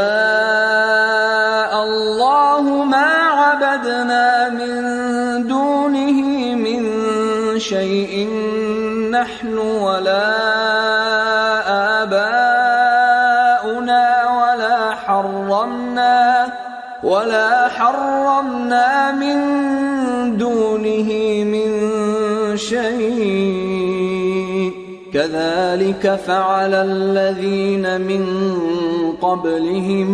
الله ما عبدنا من دونه من شيء نحن ولا آباؤنا ولا حرمنا من دونه من شيء كذلك فعل الذين من قبلهم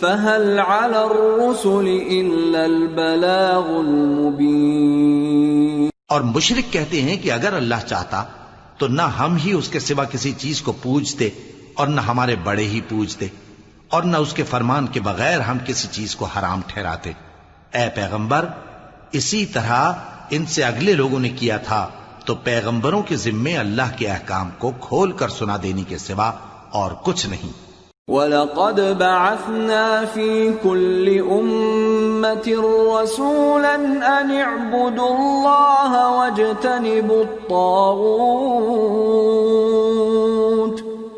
فهل على الرسل إلا البلاغ المبين. اور مشرک کہتے ہیں کہ اگر اللہ چاہتا تو نہ ہم ہی اس کے سوا کسی چیز کو پوجتے اور نہ ہمارے بڑے ہی پوجتے اور نہ اس کے فرمان کے بغیر ہم کسی چیز کو حرام ٹھہراتے. اے پیغمبر اسی طرح ان سے اگلے لوگوں نے کیا تھا تو پیغمبروں کے ذمے اللہ کے احکام کو کھول کر سنا دینے کے سوا اور کچھ نہیں. وَلَقَدْ بَعَثْنَا فِي كُلِّ أُمَّةٍ رَسُولًا أَنِ اعْبُدُوا اللَّهَ وَاجْتَنِبُوا الطَّاغُوتَ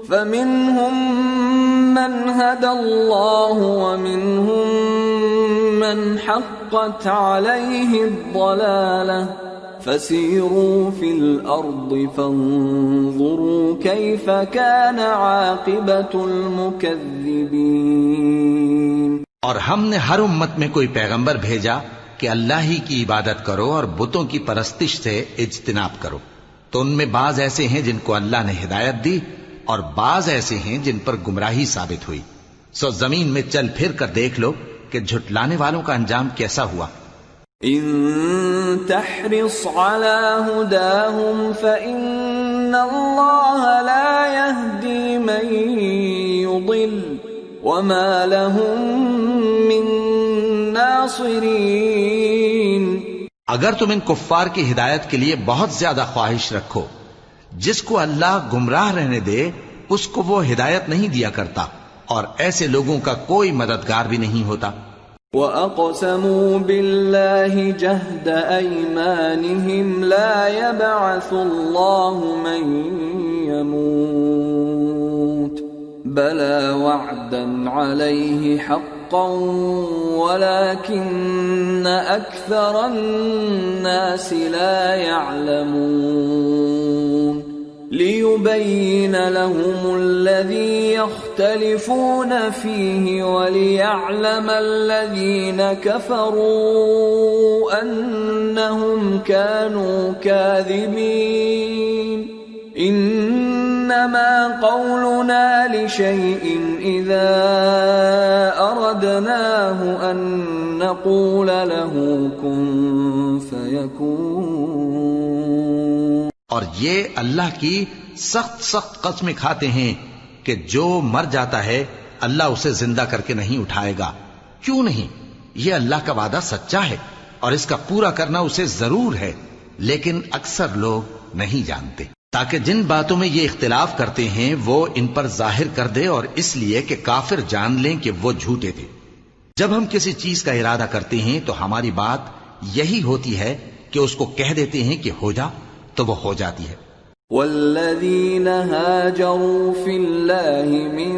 فَمِنْهُمْ مَنْ هَدَى اللَّهُ وَمِنْهُمْ مَنْ حَقَّتْ عَلَيْهِ الضَّلَالَةُ فَسِيرُوا فِي الْأَرْضِ فَانظُرُوا كَيْفَ كَانَ عَاقِبَةُ الْمُكَذِّبِينَ. اور ہم نے ہر امت میں کوئی پیغمبر بھیجا کہ اللہ ہی کی عبادت کرو اور بتوں کی پرستش سے اجتناب کرو. تو ان میں بعض ایسے ہیں جن کو اللہ نے ہدایت دی اور بعض ایسے ہیں جن پر گمراہی ثابت ہوئی. سو زمین میں چل پھر کر دیکھ لو کہ جھٹلانے والوں کا انجام کیسا ہوا. ان تحرص على هداهم فإن الله لا يهدي من يضل وما لهم من ناصرين. اگر تم ان کفار کی ہدایت کے لیے بہت زیادہ خواہش رکھو، جس کو اللہ گمراہ رہنے دے اس کو وہ ہدایت نہیں دیا کرتا اور ایسے لوگوں کا کوئی مددگار بھی نہیں ہوتا. وَأَقْسَمُوا بِاللَّهِ جَهْدَ أَيْمَانِهِمْ لَا يَبْعَثُ اللَّهُ مَن يَمُوتُ بَلَى وَعْدًا عَلَيْهِ حَقًّا حقا ولكن أكثر الناس لا يعلمون ليبين لهم الذي يختلفون فيه وليعلم الذين كفروا أنهم كانوا كاذبين إنما قولنا لشيء إذا أردناه أن نقول له كن فيكون. اور یہ اللہ کی سخت قسمیں کھاتے ہیں کہ جو مر جاتا ہے اللہ اسے زندہ کر کے نہیں اٹھائے گا. کیوں نہیں؟ یہ اللہ کا وعدہ سچا ہے اور اس کا پورا کرنا اسے ضرور ہے، لیکن اکثر لوگ نہیں جانتے. تاکہ جن باتوں میں یہ اختلاف کرتے ہیں وہ ان پر ظاہر کر دے، اور اس لیے کہ کافر جان لیں کہ وہ جھوٹے تھے. جب ہم کسی چیز کا ارادہ کرتے ہیں تو ہماری بات یہی ہوتی ہے کہ اس کو کہہ دیتے ہیں کہ ہو جا، تو وہ ہو جاتی ہے. والذین هاجروا فی اللہ من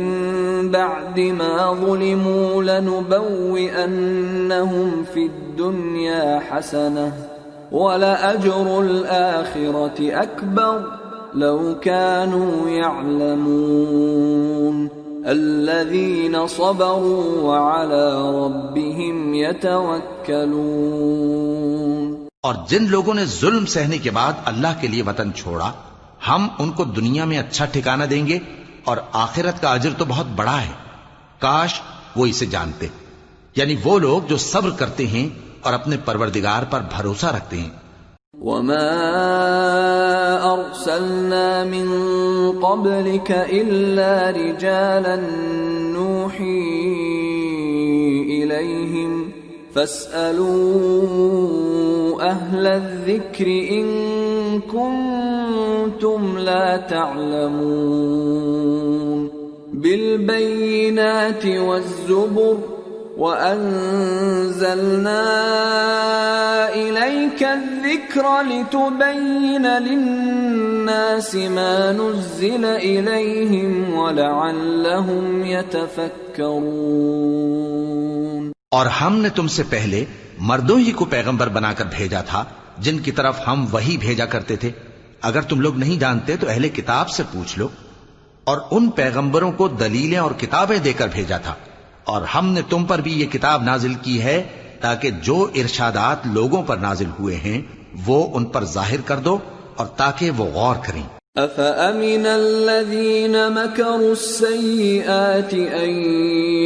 بعد ما ظلموا لنبوئنہم فی الدنیا حسنہ ولأجر الآخرة أكبر لو كانوا يعلمون الذين صبروا وعلى ربهم يتوكلون. اور جن لوگوں نے ظلم سہنے کے بعد اللہ کے لیے وطن چھوڑا، ہم ان کو دنیا میں اچھا ٹھکانہ دیں گے اور آخرت کا اجر تو بہت بڑا ہے. کاش وہ اسے جانتے، یعنی وہ لوگ جو صبر کرتے ہیں اور اپنے پروردگار پر بھروسہ رکھتے ہیں. وما ارسلنا من قبلك الا رجالا نوحي اليهم فاسألوا اهل الذكر ان كنتم لا تعلمون بالبينات والزبر وَأَنزَلْنَا إِلَيْكَ الذِّكْرَ لِتُبَيِّنَ لِلنَّاسِ مَا نُزِّلَ إِلَيْهِمْ وَلَعَلَّهُمْ يَتَفَكَّرُونَ. اور ہم نے تم سے پہلے مردوں ہی کو پیغمبر بنا کر بھیجا تھا جن کی طرف ہم وحی بھیجا کرتے تھے. اگر تم لوگ نہیں جانتے تو اہل کتاب سے پوچھ لو. اور ان پیغمبروں کو دلیلیں اور کتابیں دے کر بھیجا تھا. اور ہم نے تم پر بھی یہ کتاب نازل کی ہے تاکہ جو ارشادات لوگوں پر نازل ہوئے ہیں وہ ان پر ظاہر کر دو اور تاکہ وہ غور کریں. أَفَأَمِنَ الَّذِينَ مَكَرُوا السَّيِّئَاتِ أَن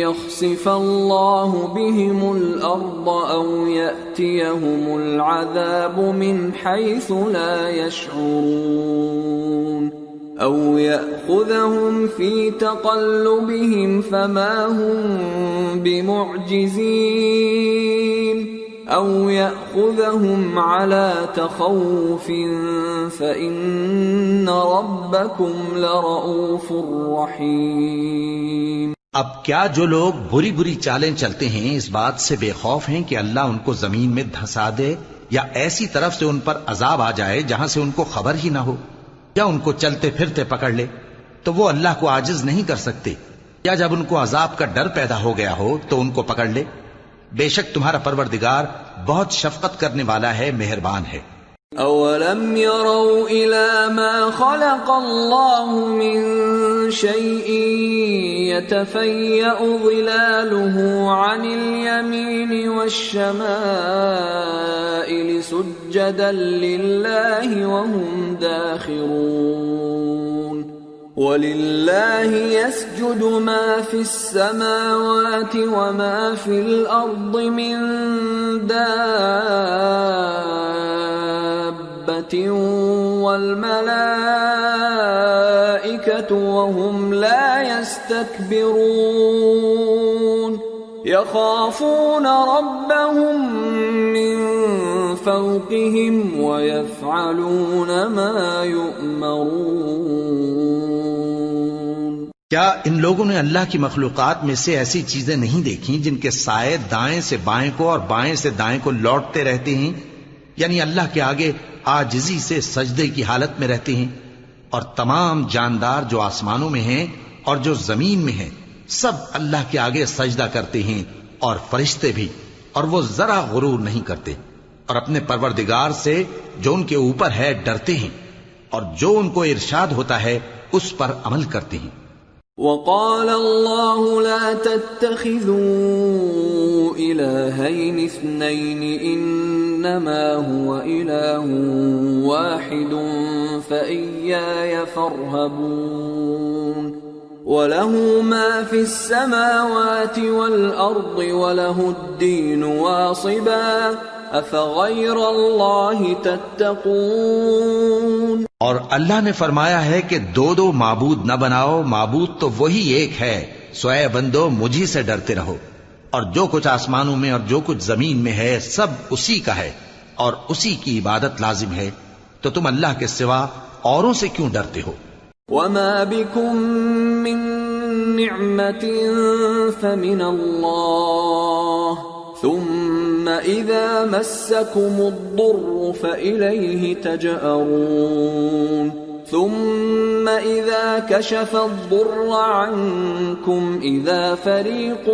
يَخْسِفَ اللَّهُ بِهِمُ الْأَرْضَ أَوْ يَأْتِيَهُمُ الْعَذَابُ مِنْ حَيْثُ لَا يَشْعُرُونَ أَوْ يَأْخُذَهُمْ فِي تَقَلُّبِهِمْ فَمَا هُمْ بِمُعْجِزِينَ أَوْ يَأْخُذَهُمْ عَلَى تَخَوُّفٍ فَإِنَّ رَبَّكُمْ لَرَءُوفٌ رَحِيمٌ. اب کیا جو لوگ بری بری چالیں چلتے ہیں اس بات سے بے خوف ہیں کہ اللہ ان کو زمین میں دھسا دے یا ایسی طرف سے ان پر عذاب آ جائے جہاں سے ان کو خبر ہی نہ ہو، یا ان کو چلتے پھرتے پکڑ لے تو وہ اللہ کو عاجز نہیں کر سکتے، یا جب ان کو عذاب کا ڈر پیدا ہو گیا ہو تو ان کو پکڑ لے. بے شک تمہارا پروردگار بہت شفقت کرنے والا ہے، مہربان ہے. اولم يروا الى ما خلق الله من شيء يتفيأ ظلاله عن اليمين والشمائل سجدا لله وهم داخرون. وَلِلَّهِ يَسْجُدُ مَا فِي السَّمَاوَاتِ وَمَا فِي الْأَرْضِ مِن دَابَّةٍ وَالْمَلَائِكَةُ وَهُمْ لَا يَسْتَكْبِرُونَ يَخَافُونَ رَبَّهُم مِّن فَوْقِهِمْ وَيَفْعَلُونَ مَا يُؤْمَرُونَ. کیا ان لوگوں نے اللہ کی مخلوقات میں سے ایسی چیزیں نہیں دیکھی جن کے سائے دائیں سے بائیں کو اور بائیں سے دائیں کو لوٹتے رہتے ہیں، یعنی اللہ کے آگے عاجزی سے سجدے کی حالت میں رہتے ہیں؟ اور تمام جاندار جو آسمانوں میں ہیں اور جو زمین میں ہیں سب اللہ کے آگے سجدہ کرتے ہیں اور فرشتے بھی، اور وہ ذرا غرور نہیں کرتے، اور اپنے پروردگار سے جو ان کے اوپر ہے ڈرتے ہیں، اور جو ان کو ارشاد ہوتا ہے اس پر عمل کرتے ہیں۔ وقال الله لا تتخذوا إلهين اثنين إنما هو إله واحد فإياي فارهبون وله ما في السماوات والأرض وله الدين واصبا أفغير الله تتقون۔ اور اللہ نے فرمایا ہے کہ دو دو معبود نہ بناؤ، معبود تو وہی ایک ہے، سو اے بندو مجھی سے ڈرتے رہو، اور جو کچھ آسمانوں میں اور جو کچھ زمین میں ہے سب اسی کا ہے، اور اسی کی عبادت لازم ہے، تو تم اللہ کے سوا اوروں سے کیوں ڈرتے ہو؟ وما بكم من نعمة فمن الله ثم إذا مسكم الضر فإليه تجأرون ثم إذا كشف الضر عنكم إذا فريق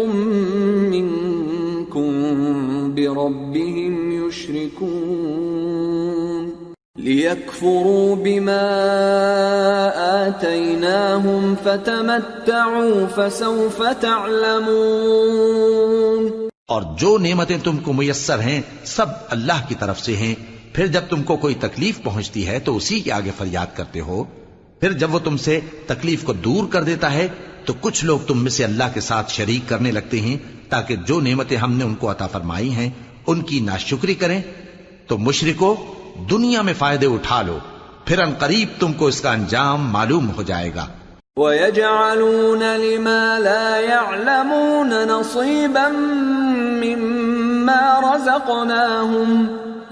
منكم بربهم يشركون ليكفروا بما آتيناهم فتمتعوا فسوف تعلمون۔ اور جو نعمتیں تم کو میسر ہیں سب اللہ کی طرف سے ہیں، پھر جب تم کو کوئی تکلیف پہنچتی ہے تو اسی کے آگے فریاد کرتے ہو، پھر جب وہ تم سے تکلیف کو دور کر دیتا ہے تو کچھ لوگ تم میں سے اللہ کے ساتھ شریک کرنے لگتے ہیں تاکہ جو نعمتیں ہم نے ان کو عطا فرمائی ہیں ان کی ناشکری کریں۔ تو مشرکو دنیا میں فائدے اٹھا لو، پھر ان قریب تم کو اس کا انجام معلوم ہو جائے گا۔ وَيَجْعَلُونَ لِمَا لَا يَعْلَمُونَ نَصِيبًا مِّمَّا رَزَقْنَاهُمْ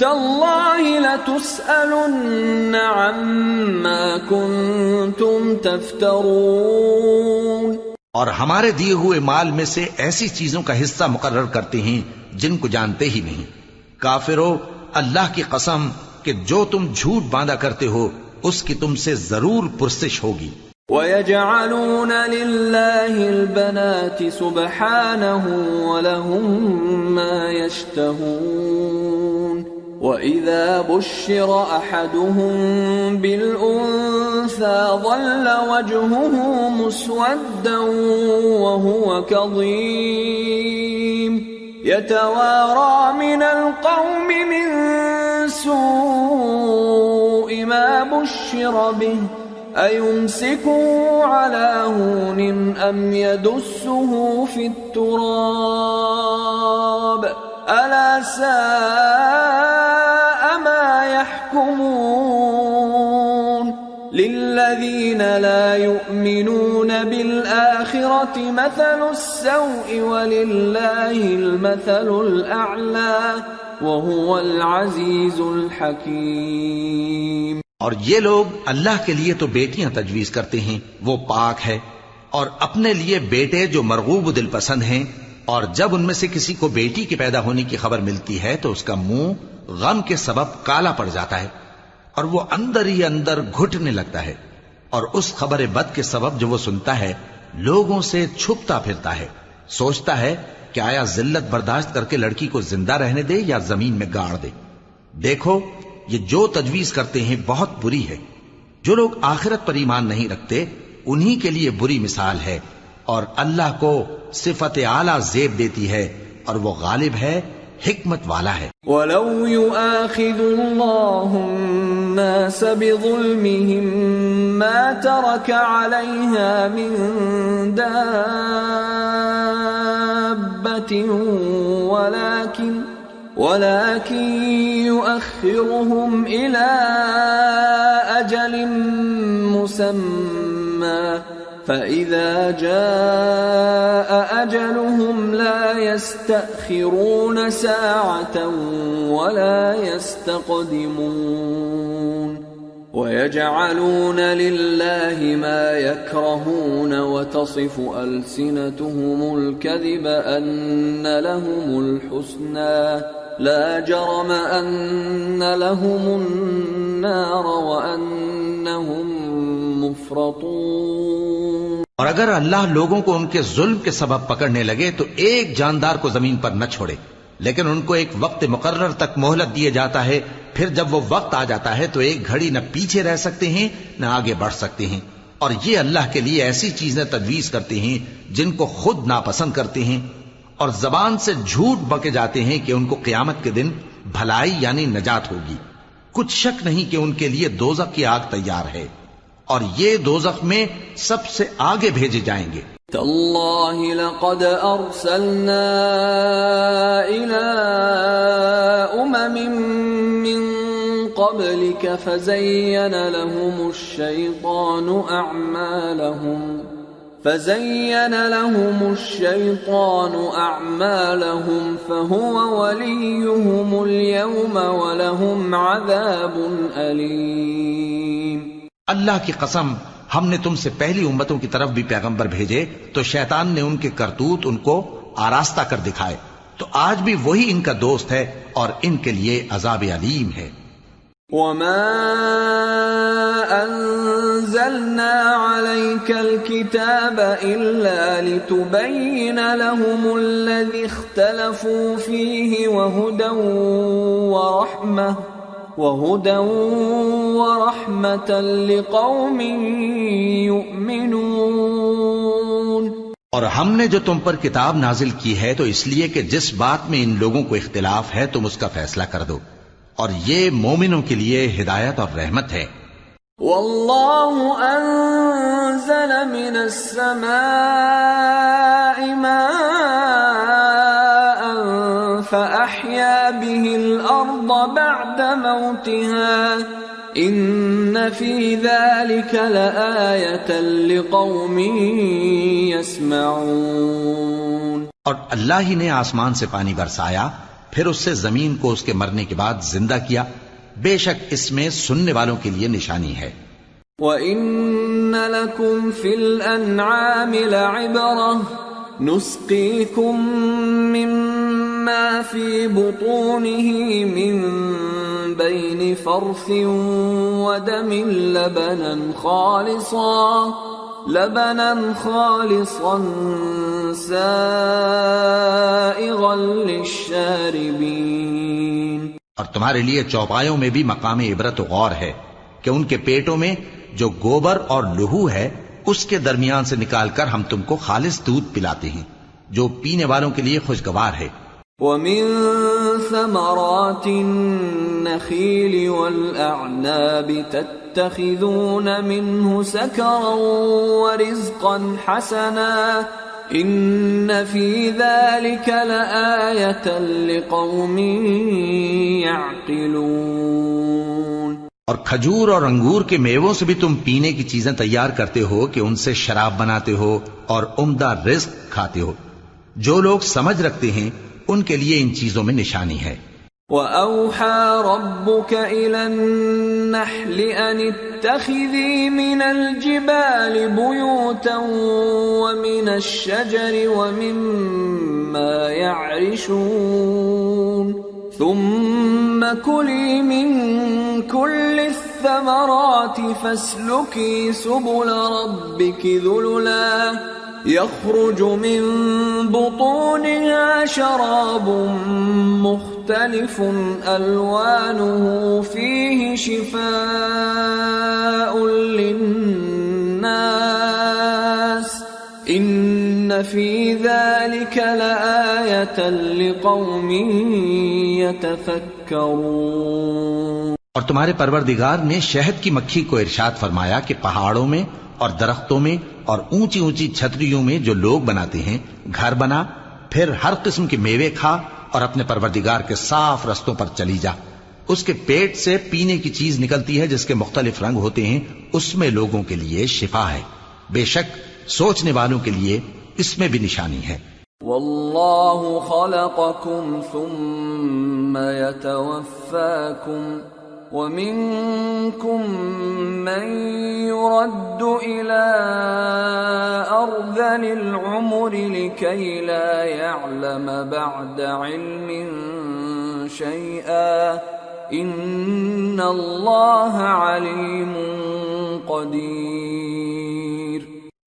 تَاللَّهِ لَتُسْأَلُنَّ عَمَّا كُنتُمْ تَفْتَرُونَ۔ اور ہمارے دیے ہوئے مال میں سے ایسی چیزوں کا حصہ مقرر کرتے ہیں جن کو جانتے ہی نہیں۔ کافرو، اللہ کی قسم کہ جو تم جھوٹ باندھا کرتے ہو اس کی تم سے ضرور پرسش ہوگی۔ وَيَجْعَلُونَ لِلَّهِ الْبَنَاتِ سُبْحَانَهُ وَلَهُم مَّا يَشْتَهُونَ وَإِذَا بُشِّرَ أَحَدُهُم بِالْأُنثَىٰ ظَلَّ وَجْهُهُ مُسْوَدًّا وَهُوَ كَظِيمٌ يَتَوَارَىٰ مِنَ الْقَوْمِ مِن سُوءِ مَا بُشِّرَ بِهِ أَيُمْسِكُهُ عَلَىٰ هُونٍ أَمْ يَدُسُّهُ فِي التُّرَابِ أَلَا سَاءَ مَا يَحْكُمُونَ لِلَّذِينَ لَا يُؤْمِنُونَ بِالْآخِرَةِ مَثَلُ السَّوْءِ وَلِلَّهِ الْمَثَلُ الْأَعْلَىٰ وَهُوَ الْعَزِيزُ الْحَكِيمُ۔ اور یہ لوگ اللہ کے لیے تو بیٹیاں تجویز کرتے ہیں، وہ پاک ہے، اور اپنے لیے بیٹے جو مرغوب دل پسند ہیں، اور جب ان میں سے کسی کو بیٹی کے پیدا ہونے کی خبر ملتی ہے تو اس کا منہ غم کے سبب کالا پڑ جاتا ہے اور وہ اندر ہی اندر گھٹنے لگتا ہے، اور اس خبر بد کے سبب جو وہ سنتا ہے لوگوں سے چھپتا پھرتا ہے، سوچتا ہے کہ آیا ذلت برداشت کر کے لڑکی کو زندہ رہنے دے یا زمین میں گاڑ دے۔ دیکھو یہ جو تجویز کرتے ہیں بہت بری ہے۔ جو لوگ آخرت پر ایمان نہیں رکھتے انہی کے لیے بری مثال ہے، اور اللہ کو صفت اعلیٰ زیب دیتی ہے اور وہ غالب ہے، حکمت والا ہے۔ وَلَوْ يُؤَاخِذُ اللَّهُ النَّاسَ بِظُلْمِهِمْ مَا تَرَكَ عَلَيْهَا مِن دَابَّةٍ ولكن يؤخرهم إلى أجل مسمى فإذا جاء أجلهم لا يستأخرون ساعة ولا يستقدمون ويجعلون لله ما يكرهون وتصف ألسنتهم الكذب أن لهم الحسنى لا جرم أن لهم النار وأنهم مفرطون۔ اور اگر اللہ لوگوں کو ان کے ظلم کے سبب پکڑنے لگے تو ایک جاندار کو زمین پر نہ چھوڑے، لیکن ان کو ایک وقت مقرر تک مہلت دیے جاتا ہے، پھر جب وہ وقت آ جاتا ہے تو ایک گھڑی نہ پیچھے رہ سکتے ہیں نہ آگے بڑھ سکتے ہیں، اور یہ اللہ کے لیے ایسی چیزیں تجویز کرتے ہیں جن کو خود ناپسند کرتے ہیں، اور زبان سے جھوٹ بکے جاتے ہیں کہ ان کو قیامت کے دن بھلائی یعنی نجات ہوگی۔ کچھ شک نہیں کہ ان کے لیے دوزخ کی آگ تیار ہے، اور یہ دوزخ میں سب سے آگے بھیجے جائیں گے۔ تاللہ لقد ارسلنا الى من قبلك فزين لهم الشيطان أعمالهم فهو وليهم اليوم ولهم عذاب أليم۔ اللہ کی قسم، ہم نے تم سے پہلی امتوں کی طرف بھی پیغمبر بھیجے تو شیطان نے ان کے کرتوت ان کو آراستہ کر دکھائے، تو آج بھی وہی ان کا دوست ہے اور ان کے لیے عذاب علیم ہے۔ وما انزلنا عليك الكتاب الا لتبين لهم الذي اختلفوا فيه وهدى ورحمة لقوم يؤمنون۔ اور ہم نے جو تم پر کتاب نازل کی ہے تو اس لیے کہ جس بات میں ان لوگوں کو اختلاف ہے تم اس کا فیصلہ کر دو، اور یہ مومنوں کے لیے ہدایت اور رحمت ہے۔ واللہ انزل من السماء ماء فأحيا به الأرض بعد موتها ان فی ذلک لآیۃ لقوم یسمعون۔ اور اللہ ہی نے آسمان سے پانی برسایا، پھر اس سے زمین کو اس کے مرنے کے بعد زندہ کیا، بے شک اس میں سننے والوں کے لیے نشانی ہے۔ وَإِنَّ لَكُمْ فِي الْأَنْعَامِ لَعِبْرَةً نُسْقِيكُم مِّمَّا فِي بُطُونِهِ مِن بَيْنِ فَرْثٍ وَدَمٍ لبنا خالصا سائغا للشاربین۔ اور تمہارے لیے چوپایوں میں بھی مقام عبرت و غور ہے کہ ان کے پیٹوں میں جو گوبر اور لہو ہے اس کے درمیان سے نکال کر ہم تم کو خالص دودھ پلاتے ہیں جو پینے والوں کے لیے خوشگوار ہے۔ وَمِن ثَمَرَاتِ النَّخِيلِ وَالْأَعْنَابِ تَتَّخِذُونَ مِنْهُ سَكَرًا وَرِزْقًا حَسَنًا إِنَّ فِي ذَلِكَ لَآيَةً لِقَوْمٍ يَعْقِلُونَ۔ اور کھجور اور انگور کے میووں سے بھی تم پینے کی چیزیں تیار کرتے ہو کہ ان سے شراب بناتے ہو اور عمدہ رزق کھاتے ہو، جو لوگ سمجھ رکھتے ہیں ان کے لیے ان چیزوں میں نشانی ہے۔ وَأَوْحَى رَبُّكَ إِلَى النَّحْلِ أَنِ اتَّخِذِي مِنَ الْجِبَالِ بُيُوتًا وَمِنَ الشَّجَرِ وَمِمَّا يَعْرِشُونَ ثُمَّ كُلِي مِن كُلِّ الثَّمَرَاتِ فَاسْلُكِي سُبُلَ رَبِّكِ ذُلُلًا يخرج من بطونها شراب مختلف ألوانه فيه شفاء للناس إن في ذلك لآية لقوم يتفكرون۔ اور تمہارے پروردگار نے شہد کی مکھی کو ارشاد فرمایا کہ پہاڑوں میں اور درختوں میں اور اونچی اونچی چھتریوں میں جو لوگ بناتے ہیں گھر بنا، پھر ہر قسم کے میوے کھا اور اپنے پروردگار کے صاف رستوں پر چلی جا۔ اس کے پیٹ سے پینے کی چیز نکلتی ہے جس کے مختلف رنگ ہوتے ہیں، اس میں لوگوں کے لیے شفا ہے، بے شک سوچنے والوں کے لیے اس میں بھی نشانی ہے۔ واللہ خلقکم ثم یتوفاکم وَمِنكُم مَّن يُرَدُّ إِلَىٰ أَرْذَلِ الْعُمُرِ لِكَيْ لَا يَعْلَمَ بَعْدَ عِلْمٍ شَيْئًا إِنَّ اللَّهَ عَلِيمٌ قَدِيرٌ۔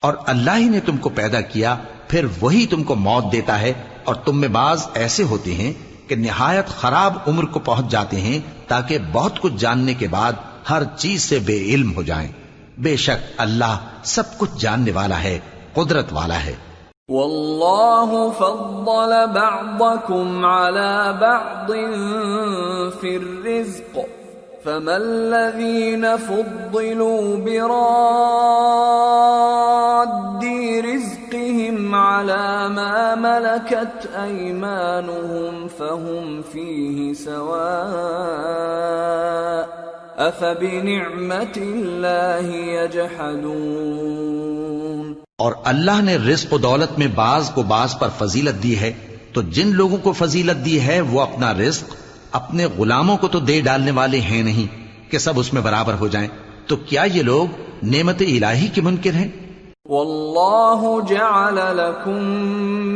اور اللہ ہی نے تم کو پیدا کیا، پھر وہی تم کو موت دیتا ہے، اور تم میں بعض ایسے ہوتے ہیں کہ نہایت خراب عمر کو پہنچ جاتے ہیں تاکہ بہت کچھ جاننے کے بعد ہر چیز سے بے علم ہو جائیں۔ بے شک اللہ سب کچھ جاننے والا ہے، قدرت والا ہے۔ واللہ فضل بعضکم علی بعض فی الرزق فما الذین فضلوا براد رزقهم على ما ملكت أيمانهم فهم فيه سواء أفبنعمة الله يجحدون۔ اور اللہ نے رزق و دولت میں بعض کو بعض پر فضیلت دی ہے، تو جن لوگوں کو فضیلت دی ہے وہ اپنا رزق اپنے غلاموں کو تو دے ڈالنے والے ہیں نہیں کہ سب اس میں برابر ہو جائیں، تو کیا یہ لوگ نعمت الہی کے منکر ہیں؟ واللہ جعل لکم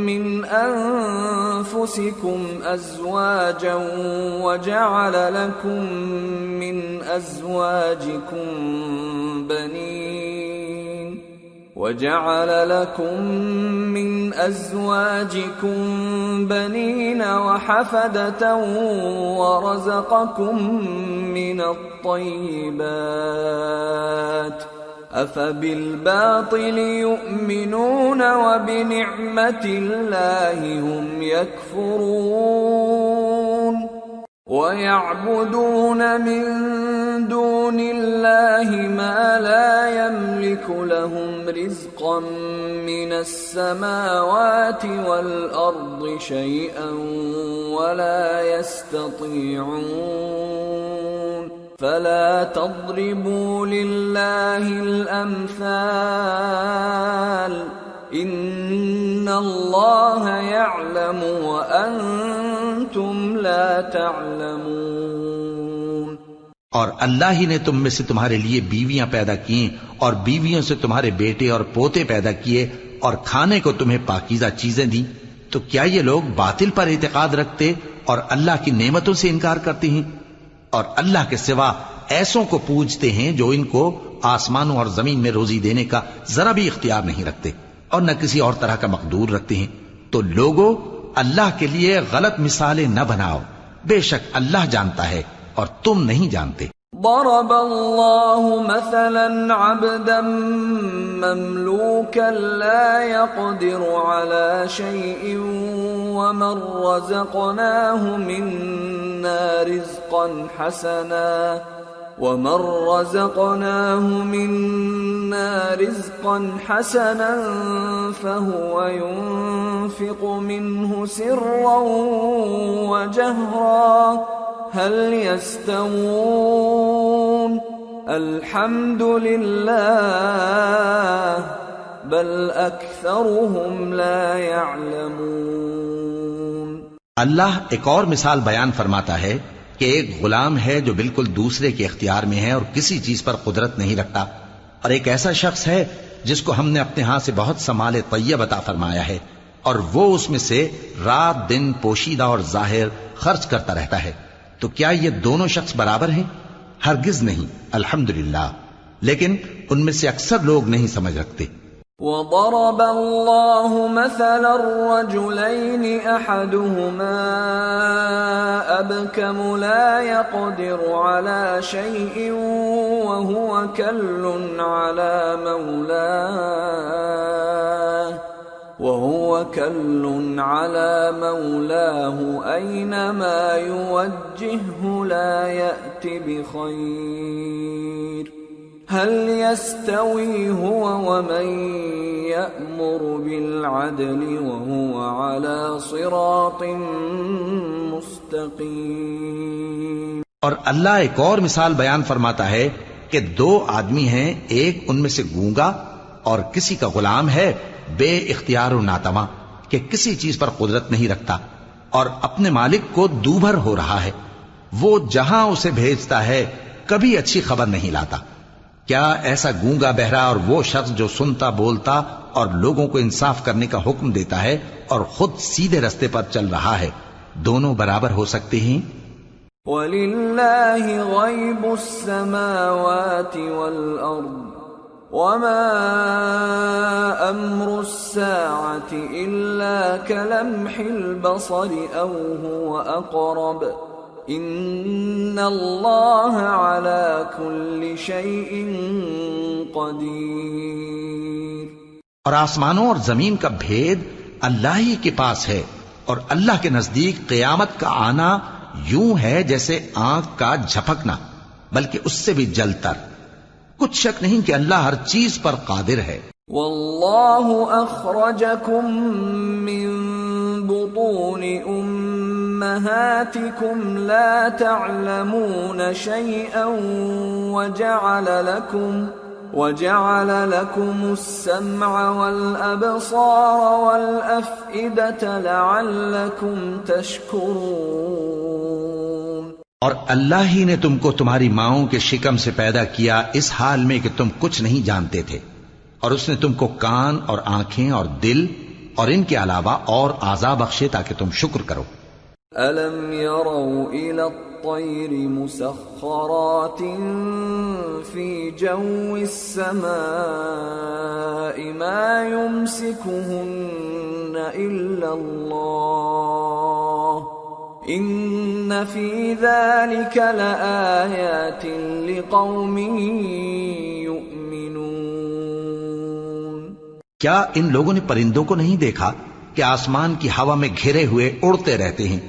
من انفسکم ازواجا وجعل لکم من ازواجکم بنین وجعل لكم من أزواجكم بنين وحفدة ورزقكم من الطيبات أفبالباطل يؤمنون وبنعمة الله هم يكفرون ويعبدون من دون الله ما لا يملك لهم رزقا من السماوات والأرض شيئا ولا يستطيعون فلا تضربوا لله الأمثال ان اللہ یعلم وانتم لا تعلمون۔ اور اللہ ہی نے تم میں سے تمہارے لیے بیویاں پیدا کی اور بیویوں سے تمہارے بیٹے اور پوتے پیدا کیے اور کھانے کو تمہیں پاکیزہ چیزیں دی، تو کیا یہ لوگ باطل پر اعتقاد رکھتے اور اللہ کی نعمتوں سے انکار کرتے ہیں؟ اور اللہ کے سوا ایسوں کو پوجتے ہیں جو ان کو آسمانوں اور زمین میں روزی دینے کا ذرا بھی اختیار نہیں رکھتے اور نہ کسی اور طرح کا مقدور رکھتے ہیں۔ تو لوگو اللہ کے لیے غلط مثالیں نہ بناؤ، بے شک اللہ جانتا ہے اور تم نہیں جانتے۔ ضرب اللہ مثلا عبدا مملوكا لا يقدر على شيء ومن رزقناه منا رزقا حسنا فهو ينفق منه سرا وجهرا هل يستوون الحمد لله بل أكثرهم لا يعلمون۔ اللہ ایک اور مثال بیان فرماتا ہے کہ ایک غلام ہے جو بالکل دوسرے کے اختیار میں ہے اور کسی چیز پر قدرت نہیں رکھتا، اور ایک ایسا شخص ہے جس کو ہم نے اپنے ہاں سے بہت سا مال طیب عطا فرمایا ہے اور وہ اس میں سے رات دن پوشیدہ اور ظاہر خرچ کرتا رہتا ہے، تو کیا یہ دونوں شخص برابر ہیں؟ ہرگز نہیں، الحمدللہ، لیکن ان میں سے اکثر لوگ نہیں سمجھ رکھتے۔ وضرب الله مثلا الرجلين أحدهما أبكم لا يقدر على شيء وهو كل على مولاه أينما يوجهه لا يأتي بخير هل يستوي هو ومن يأمر بالعدل وهو على صراط مستقيم۔ اور اللہ ایک اور مثال بیان فرماتا ہے کہ دو آدمی ہیں، ایک ان میں سے گونگا اور کسی کا غلام ہے بے اختیار و ناتواں کہ کسی چیز پر قدرت نہیں رکھتا اور اپنے مالک کو دوبھر ہو رہا ہے، وہ جہاں اسے بھیجتا ہے کبھی اچھی خبر نہیں لاتا۔ کیا ایسا گونگا بہرا اور وہ شخص جو سنتا بولتا اور لوگوں کو انصاف کرنے کا حکم دیتا ہے اور خود سیدھے رستے پر چل رہا ہے، دونوں برابر ہو سکتے ہیں؟ وَلِلَّهِ غَيْبُ السَّمَاوَاتِ وَالْأَرْضِ وما أمر الساعة إلا كلمح البصر أو هو أقرب إن الله على كل شيء قدير۔ اور آسمانوں اور زمین کا بھید اللہ ہی کے پاس ہے، اور اللہ کے نزدیک قیامت کا آنا یوں ہے جیسے آنکھ کا جھپکنا، بلکہ اس سے بھی جلتر۔ کچھ شک نہیں کہ اللہ ہر چیز پر قادر ہے۔ واللہ اخرجکم من بطون امہاتکم لا تعلمون شیئا وجعل لكم السمع والأبصار والأفئدة لعلكم تشکرون۔ اور اللہ ہی نے تم کو تمہاری ماؤں کے شکم سے پیدا کیا اس حال میں کہ تم کچھ نہیں جانتے تھے، اور اس نے تم کو کان اور آنکھیں اور دل اور ان کے علاوہ اور اعضاء بخشے تاکہ تم شکر کرو۔ أَلَمْ يَرَوْا إِلَى الطَّيْرِ مُسَخَّرَاتٍ فِي جَوِّ السَّمَاءِ مَا يُمْسِكُهُنَّ إِلَّا اللَّهُ إِنَّ فِي ذَلِكَ لَآيَاتٍ لِقَوْمٍ يُؤْمِنُونَ۔ کیا ان لوگوں نے پرندوں کو نہیں دیکھا کہ آسمان کی ہوا میں گھرے ہوئے اڑتے رہتے ہیں؟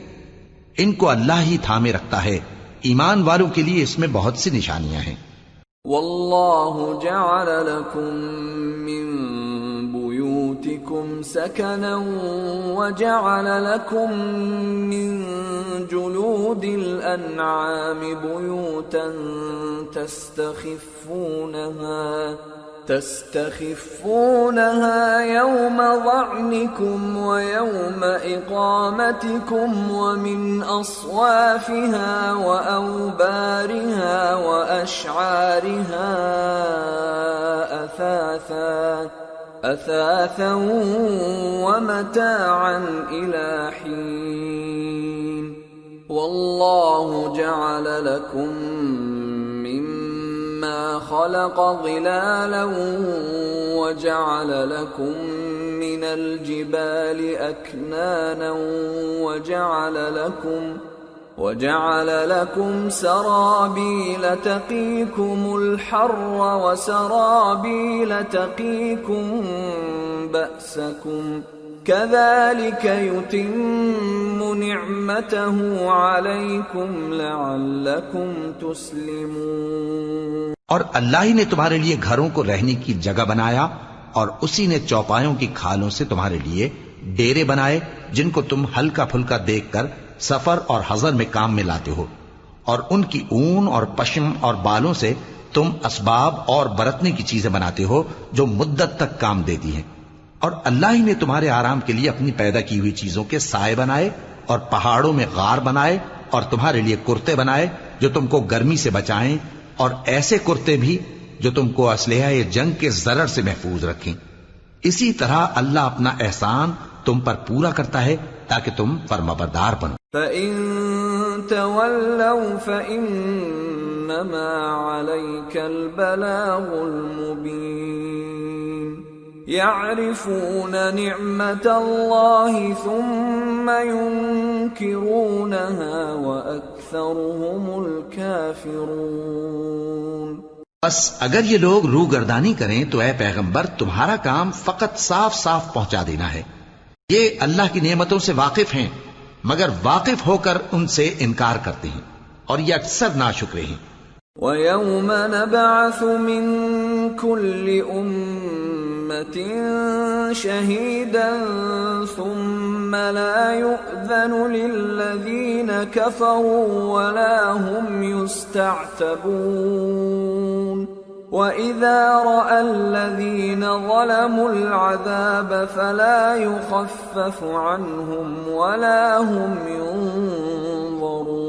ان کو اللہ ہی تھامے رکھتا ہے، ایمان والوں کے لیے اس میں بہت سی نشانیاں ہیں۔ واللہ جعل لکم من بیوتکم سکنا وجعل لکم من جلود الانعام بیوتا تستخفونها يوم ظعنكم ويوم إقامتكم ومن أصوافها وأوبارها وأشعارها أثاثا ومتاعا إلى حين والله جعل لكم مما خلق ظلالا وجعل لكم من الجبال أكنانا وجعل لكم سرابيل تقيكم الحر وسرابيل تقيكم بأسكم كذلك يتم نعمته عليكم لعلكم تسلمون۔ اور اللہ ہی نے تمہارے لیے گھروں کو رہنے کی جگہ بنایا، اور اسی نے چوپایوں کی کھالوں سے تمہارے لیے ڈیرے بنائے جن کو تم ہلکا پھلکا دیکھ کر سفر اور حضر میں کام میں لاتے ہو، اور ان کی اون اور پشم اور بالوں سے تم اسباب اور برتنے کی چیزیں بناتے ہو جو مدت تک کام دیتی ہیں۔ اور اللہ ہی نے تمہارے آرام کے لیے اپنی پیدا کی ہوئی چیزوں کے سائے بنائے، اور پہاڑوں میں غار بنائے، اور تمہارے لیے کرتے بنائے جو تم کو گرمی سے بچائیں، اور ایسے کرتے بھی جو تم کو اسلحہ جنگ کے ضرر سے محفوظ رکھیں۔ اسی طرح اللہ اپنا احسان تم پر پورا کرتا ہے تاکہ تم فرمانبردار بنو۔ فَإِن تَوَلَّوْا فَإِنَّمَا عَلَيْكَ الْبَلَاغُ الْمُبِينُ يَعْرِفُونَ نِعْمَةَ اللَّهِ ثُمَّ يُنْكِرُونَهَا وَأَكْثَرُهُمُ الْكَافِرُونَ۔ بس اگر یہ لوگ روگردانی کریں تو اے پیغمبر تمہارا کام فقط صاف صاف پہنچا دینا ہے۔ یہ اللہ کی نعمتوں سے واقف ہیں مگر واقف ہو کر ان سے انکار کرتے ہیں، اور یہ اکثر ناشکرے ہیں۔ وَيَوْمَ نَبْعَثُ مِن كُلِّ أُمَّةٍ شَهِيدًا ثُمَّ لَا يُؤْذَنُ لِلَّذِينَ كَفَرُوا وَلَا هُمْ يُسْتَعْتَبُونَ وَإِذَا رَأَى الَّذِينَ ظَلَمُوا الْعَذَابَ فَلَا يُخَفَّفُ عَنْهُمْ وَلَا هُمْ يُنظَرُونَ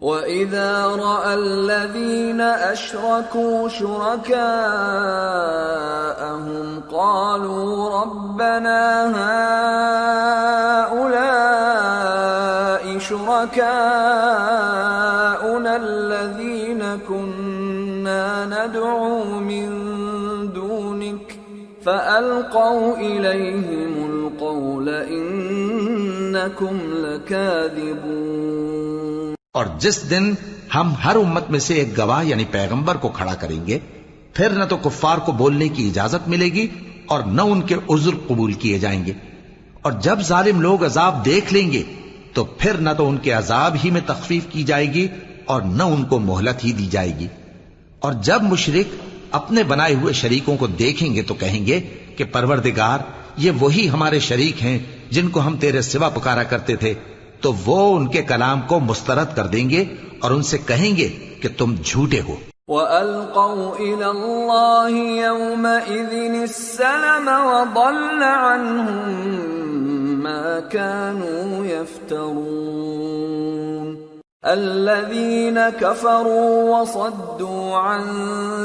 وَإِذَا رَأَى الَّذِينَ أَشْرَكُوا شُرَكَاءَهُمْ قَالُوا رَبَّنَا هَؤُلَاءِ شُرَكَاؤُنَا الَّذِينَ كُنَّا كنا ندعو من دونك فألقوا إليهم القول إنكم لكاذبون. اور جس دن ہم ہر امت میں سے ایک گواہ یعنی پیغمبر کو کھڑا کریں گے، پھر نہ تو کفار کو بولنے کی اجازت ملے گی اور نہ ان کے عذر قبول کیے جائیں گے. اور جب ظالم لوگ عذاب دیکھ لیں گے تو پھر نہ تو ان کے عذاب ہی میں تخفیف کی جائے گی اور نہ ان کو مہلت ہی دی جائے گی. اور جب مشرک اپنے بنائے ہوئے شریکوں کو دیکھیں گے تو کہیں گے کہ پروردگار، یہ وہی ہمارے شریک ہیں جن کو ہم تیرے سوا پکارا کرتے تھے. تو وہ ان کے کلام کو مسترد کر دیں گے اور ان سے کہیں گے کہ تم جھوٹے ہو. وَأَلْقَوْا إِلَى اللَّهِ يَوْمَئِذٍ السَّلَمَ وَضَلَّ عَنْهُمْ مَا كَانُوا يَفْتَرُونَ. الَّذِينَ كَفَرُوا وَصَدُّوا عَن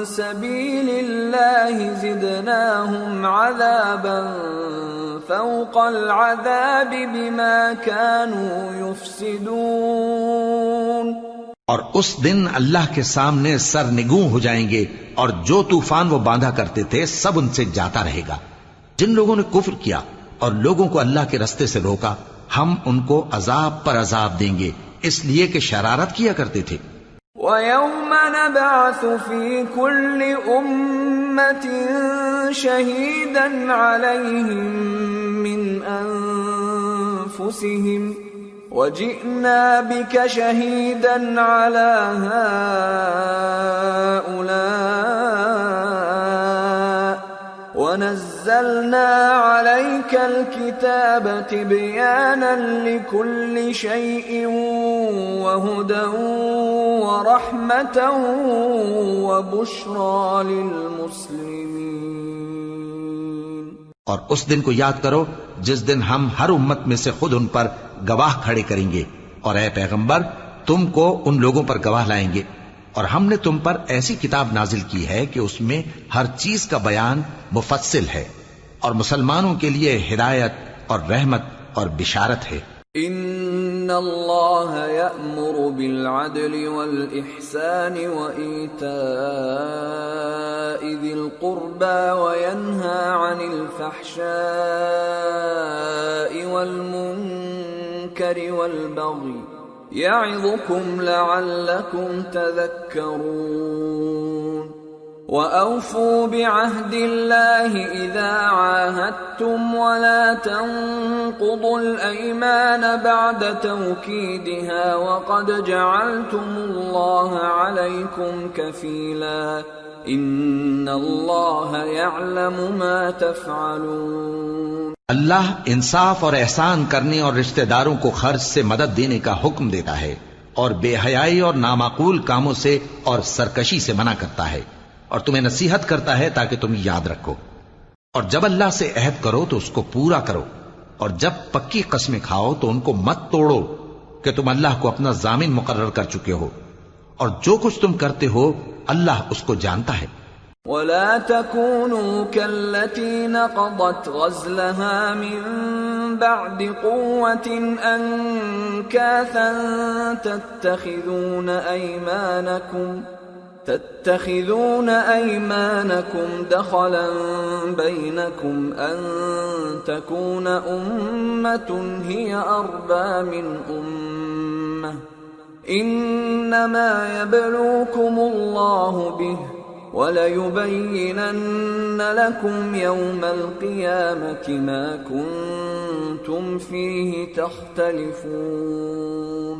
سَبِيلِ اللَّهِ زِدْنَاهُمْ عَذَابًا فَوْقَ الْعَذَابِ بِمَا كَانُوا يُفْسِدُونَ. اور اس دن اللہ کے سامنے سرنگوں ہو جائیں گے اور جو طوفان وہ باندھا کرتے تھے سب ان سے جاتا رہے گا. جن لوگوں نے کفر کیا اور لوگوں کو اللہ کے رستے سے روکا، ہم ان کو عذاب پر عذاب دیں گے اس لیے کہ شرارت کیا کرتے تھے. وَيَوْمَ نَبْعَثُ فِي كُلِّ أُمَّةٍ شَهِيدًا عَلَيْهِمْ مِنْ أَنفُسِهِمْ وَجِئْنَا بِكَ شَهِيدًا عَلَى هَؤُلَاءِ وَنَزَّلْنَا عَلَيْكَ الْكِتَابَ تِبْيَانًا لِكُلِّ شَيْءٍ وَهُدًى وَرَحْمَةً وَبُشْرَى لِلْمُسْلِمِينَ. اور اس دن کو یاد کرو جس دن ہم ہر امت میں سے خود ان پر گواہ کھڑے کریں گے، اور اے پیغمبر تم کو ان لوگوں پر گواہ لائیں گے. اور ہم نے تم پر ایسی کتاب نازل کی ہے کہ اس میں ہر چیز کا بیان مفصل ہے اور مسلمانوں کے لیے ہدایت اور رحمت اور بشارت ہے. ان اللہ یأمر بالعدل والإحسان وإیتاء ذی القربى وینہى عن الفحشاء والمنکر والبغی یعظکم لعلکم تذکرون. وَأَوْفُوا بِعَهْدِ اللَّهِ إِذَا عَاهَدتُّمْ وَلَا تَنقُضُوا الْأَيْمَانَ بَعْدَ تَوْكِيدِهَا وَقَدْ جَعَلْتُمُ اللَّهَ عَلَيْكُمْ كَفِيلًا إِنَّ اللَّهَ يَعْلَمُ مَا تَفْعَلُونَ. اللہ انصاف اور احسان کرنے اور رشتہ داروں کو خرچ سے مدد دینے کا حکم دیتا ہے اور بے حیائی اور نامعقول کاموں سے اور سرکشی سے منع کرتا ہے اور تمہیں نصیحت کرتا ہے تاکہ تم یاد رکھو. اور جب اللہ سے عہد کرو تو اس کو پورا کرو، اور جب پکی قسمیں کھاؤ تو ان کو مت توڑو کہ تم اللہ کو اپنا ضامن مقرر کر چکے ہو، اور جو کچھ تم کرتے ہو اللہ اس کو جانتا ہے. وَلَا تَكُونُوا كَالَّتِي نَقَضَتْ غَزْلَهَا مِن بَعْدِ قُوَّةٍ أَنكَاثًا تَتَّخِذُونَ أَيْمَانَكُمْ دَخَلًا بَيْنَكُمْ أَن تَكُونَ أُمَّةٌ هِيَ أَرْبَى مِنْ أُمَّةٍ إِنَّمَا يَبْلُوكُمُ اللَّهُ بِهِ وَلَيُبَيِّنَنَّ لَكُمْ يَوْمَ الْقِيَامَةِ مَا كُنْتُمْ فِيهِ تَخْتَلِفُونَ.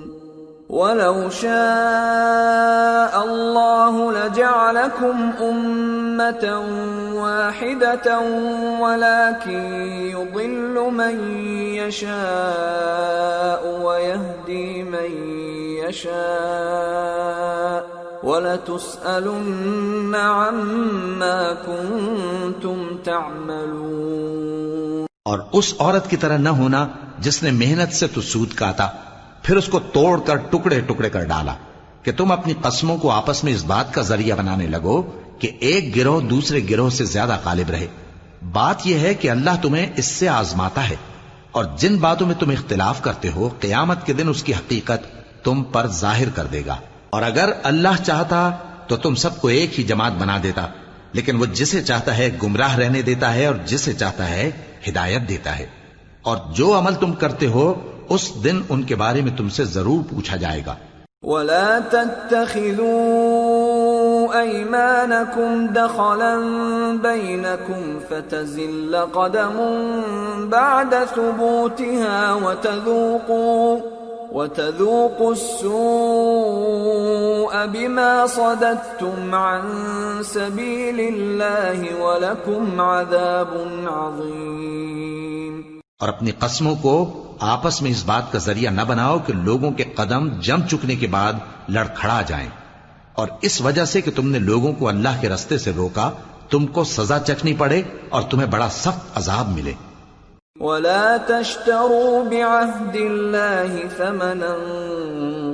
وَلَوْ شَاءَ اللَّهُ لَجَعَلَكُمْ أُمَّةً وَاحِدَةً وَلَكِنْ يُضِلُّ مَنْ يَشَاءُ وَيَهْدِي مَنْ يَشَاءُ وَلَتُسْأَلُنَّ عَمَّا كُنْتُمْ تَعْمَلُونَ. اور اس عورت کی طرح نہ ہونا جس نے محنت سے تو سود کاتا پھر اس کو توڑ کر ٹکڑے ٹکڑے کر ڈالا کہ تم اپنی قسموں کو آپس میں اس بات کا ذریعہ بنانے لگو کہ ایک گروہ دوسرے گروہ سے زیادہ غالب رہے. بات یہ ہے کہ اللہ تمہیں اس سے آزماتا ہے، اور جن باتوں میں تم اختلاف کرتے ہو قیامت کے دن اس کی حقیقت تم پر ظاہر کر دے گا. اور اگر اللہ چاہتا تو تم سب کو ایک ہی جماعت بنا دیتا، لیکن وہ جسے چاہتا ہے گمراہ رہنے دیتا ہے اور جسے چاہتا ہے ہدایت دیتا ہے۔ اور جو عمل تم کرتے ہو اس دن ان کے بارے میں تم سے ضرور پوچھا جائے گا۔ ولا تتخذوا أيمانكم دخلا بينكم فتزل قدم بعد ثبوتها وتذوقوا السوء بما صددتم عن سبيل الله ولكم عذاب عظيم۔ اور اپنی قسموں کو آپس میں اس بات کا ذریعہ نہ بناؤ کہ لوگوں کے قدم جم چکنے کے بعد لڑکھڑا جائیں، اور اس وجہ سے کہ تم نے لوگوں کو اللہ کے رستے سے روکا تم کو سزا چکھنی پڑے اور تمہیں بڑا سخت عذاب ملے۔ ولا تشتروا بعهد الله ثمنا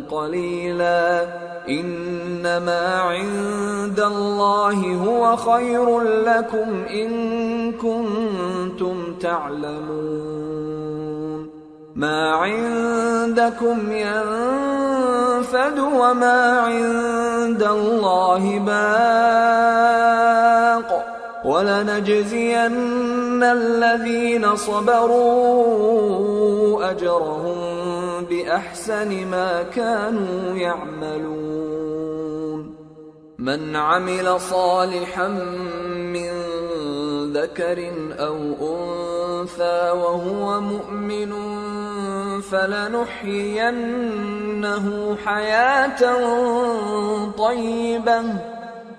قليلا انما عند الله هو خير لكم ان كنتم تعلمون۔ ما عندكم ينفد وما عند الله باق وَلَنَجْزِيَنَّ الَّذِينَ صَبَرُوا أَجْرَهُمْ بِأَحْسَنِ مَا كَانُوا يَعْمَلُونَ۔ مَنْ عَمِلَ صَالِحًا مِّن ذَكَرٍ أَوْ أُنثَى وَهُوَ مُؤْمِنٌ فَلَنُحْيِيَنَّهُ حَيَاةً طَيِّبَةً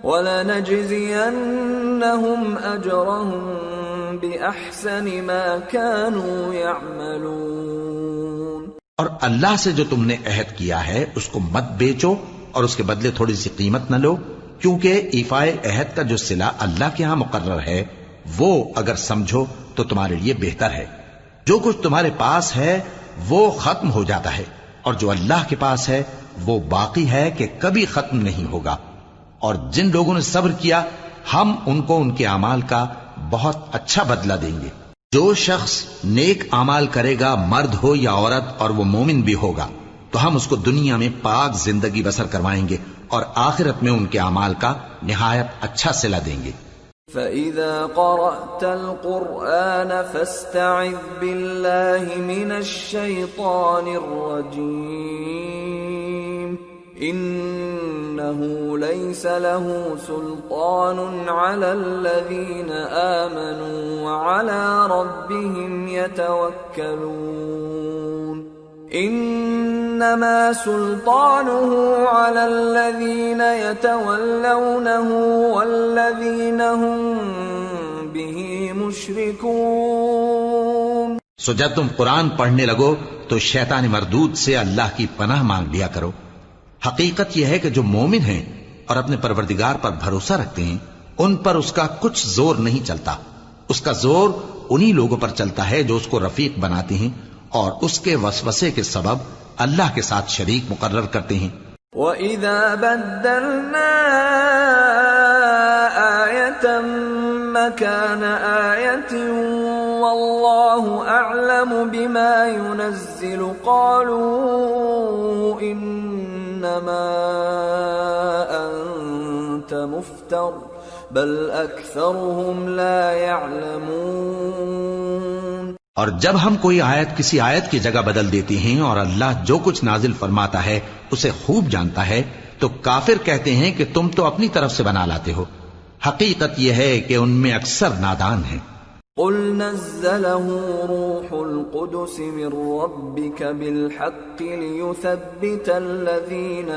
وَلَنَجْزِيَنَّهُمْ أَجْرَهُمْ بِأَحْسَنِ مَا كَانُوا يَعْمَلُونَ۔ اور اللہ سے جو تم نے عہد کیا ہے اس کو مت بیچو اور اس کے بدلے تھوڑی سی قیمت نہ لو، کیونکہ ایفائے عہد کا جو صلہ اللہ کے ہاں مقرر ہے وہ اگر سمجھو تو تمہارے لیے بہتر ہے۔ جو کچھ تمہارے پاس ہے وہ ختم ہو جاتا ہے، اور جو اللہ کے پاس ہے وہ باقی ہے کہ کبھی ختم نہیں ہوگا۔ اور جن لوگوں نے صبر کیا ہم ان کو ان کے اعمال کا بہت اچھا بدلہ دیں گے۔ جو شخص نیک اعمال کرے گا مرد ہو یا عورت اور وہ مومن بھی ہوگا تو ہم اس کو دنیا میں پاک زندگی بسر کروائیں گے اور آخرت میں ان کے اعمال کا نہایت اچھا صلہ دیں گے۔ فَإِذَا قَرَأْتَ الْقُرْآنَ فَاسْتَعِذْ بِاللَّهِ مِنَ الشَّيْطَانِ الرَّجِيمِ إِنَّهُ لَيْسَ لَهُ سُلْطَانٌ عَلَى الَّذِينَ آمَنُوا وَعَلَى رَبِّهِمْ يَتَوَكَّلُونَ إِنَّمَا سُلْطَانُهُ عَلَى الَّذِينَ يَتَوَلَّوْنَهُ وَالَّذِينَ هُمْ بِهِ مُشْرِكُونَ۔ سو جب تم قرآن پڑھنے لگو تو شیطان مردود سے اللہ کی پناہ مانگ لیا کرو۔ حقیقت یہ ہے کہ جو مومن ہیں اور اپنے پروردگار پر بھروسہ رکھتے ہیں ان پر اس کا کچھ زور نہیں چلتا، اس کا زور انہی لوگوں پر چلتا ہے جو اس کو رفیق بناتے ہیں اور اس کے وسوسے کے سبب اللہ کے ساتھ شریک مقرر کرتے ہیں۔ وَإِذَا بَدَّلْنَا آيَةً مَكَانَ آيَةٍ وَاللَّهُ أَعْلَمُ بِمَا يُنَزِّلُ قَالُوا إِنَّمَا أَنْتَ مُفْتَرٍ بَلْ أَكْثَرُهُمْ لَا يَعْلَمُونَ۔ اور جب ہم کوئی آیت کسی آیت کی جگہ بدل دیتی ہیں اور اللہ جو کچھ نازل فرماتا ہے اسے خوب جانتا ہے تو کافر کہتے ہیں کہ تم تو اپنی طرف سے بنا لاتے ہو، حقیقت یہ ہے کہ ان میں اکثر نادان ہیں۔ قل نزله روح القدس من ربك بالحق ليثبت الذين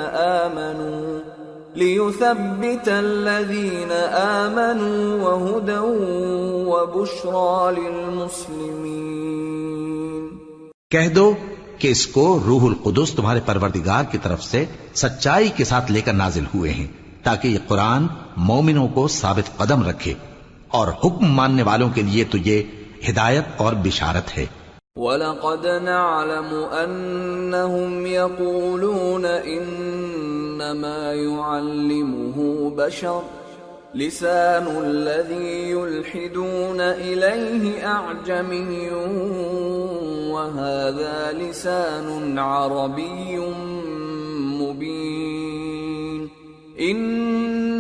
آمنوا وهدى وبشرى للمسلمين۔ کہہ دو کہ اس کو روح القدس تمہارے پروردگار کی طرف سے سچائی کے ساتھ لے کر نازل ہوئے ہیں تاکہ یہ قرآن مومنوں کو ثابت قدم رکھے، اور حکم ماننے والوں کے لیے تو یہ ہدایت اور بشارت ہے۔ وَلَقَدْ نَعْلَمُ أَنَّهُمْ يَقُولُونَ إِنَّمَا يُعَلِّمُهُ بَشَرٌ لِسَانُ الَّذِي يُلْحِدُونَ إِلَيْهِ أَعْجَمِيٌّ وَهَذَا لِسَانٌ عَرَبِيٌّ مُبِينٌ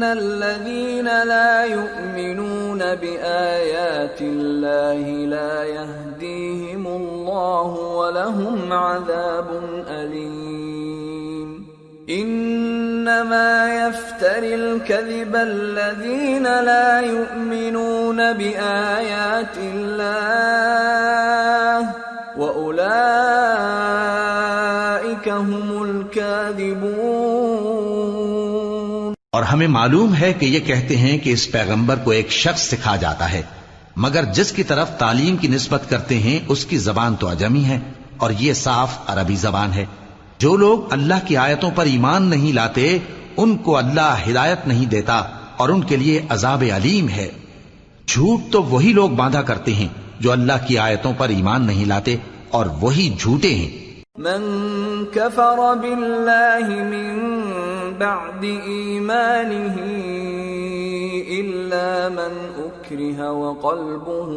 الذين لا يؤمنون بآيات الله لا يهديهم الله ولهم عذاب أليم إنما يفتري الكذب الذين لا يؤمنون بآيات الله وأولئك هم الكاذبون۔ اور ہمیں معلوم ہے کہ یہ کہتے ہیں کہ اس پیغمبر کو ایک شخص سکھا جاتا ہے، مگر جس کی طرف تعلیم کی نسبت کرتے ہیں اس کی زبان تو عجمی ہے اور یہ صاف عربی زبان ہے۔ جو لوگ اللہ کی آیتوں پر ایمان نہیں لاتے ان کو اللہ ہدایت نہیں دیتا اور ان کے لیے عذاب علیم ہے۔ جھوٹ تو وہی لوگ باندھا کرتے ہیں جو اللہ کی آیتوں پر ایمان نہیں لاتے اور وہی جھوٹے ہیں۔ من كفر بالله من بعد إيمانه إلا من أكره وقلبه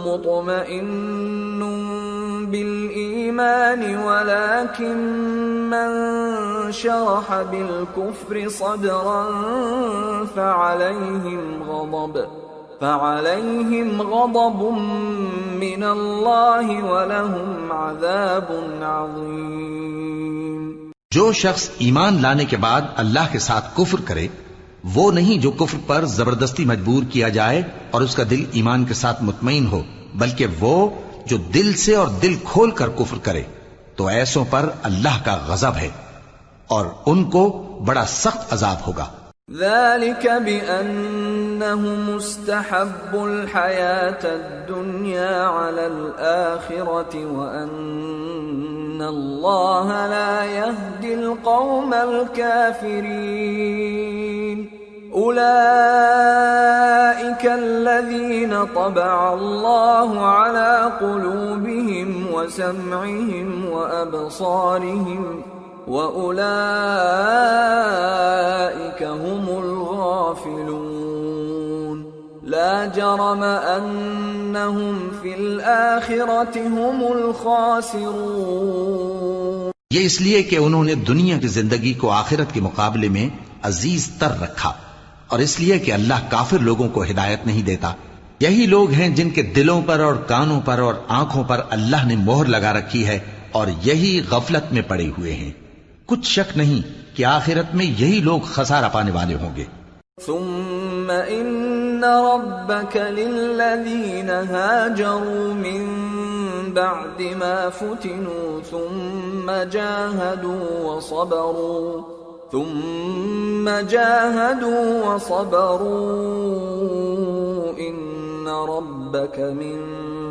مطمئن بالإيمان ولكن من شرح بالكفر صدرا فعليهم غضب من الله ولهم عذاب عظيم۔ جو شخص ایمان لانے کے بعد اللہ کے ساتھ کفر کرے وہ نہیں جو کفر پر زبردستی مجبور کیا جائے اور اس کا دل ایمان کے ساتھ مطمئن ہو، بلکہ وہ جو دل سے اور دل کھول کر کفر کرے تو ایسوں پر اللہ کا غضب ہے اور ان کو بڑا سخت عذاب ہوگا۔ ذلك بأنهم استحبوا الحياة الدنيا على الآخرة وأن الله لا يهدي القوم الكافرين أولئك الذين طبع الله على قلوبهم وسمعهم وأبصارهم وَأُولَئِكَ هُمُ الْغَافِلُونَ لَا جَرَمَ أَنَّهُمْ فِي الْآخِرَةِ هُمُ الْخَاسِرُونَ۔ یہ اس لیے کہ انہوں نے دنیا کی زندگی کو آخرت کے مقابلے میں عزیز تر رکھا، اور اس لیے کہ اللہ کافر لوگوں کو ہدایت نہیں دیتا۔ یہی لوگ ہیں جن کے دلوں پر اور کانوں پر اور آنکھوں پر اللہ نے مہر لگا رکھی ہے اور یہی غفلت میں پڑے ہوئے ہیں۔ کچھ شک نہیں کہ آخرت میں یہی لوگ خسارہ پانے والے ہوں گے۔ ثم ان ربك للذين هاجروا من بعد ما فتنوا ثم جاهدوا وصبروا ان ربك من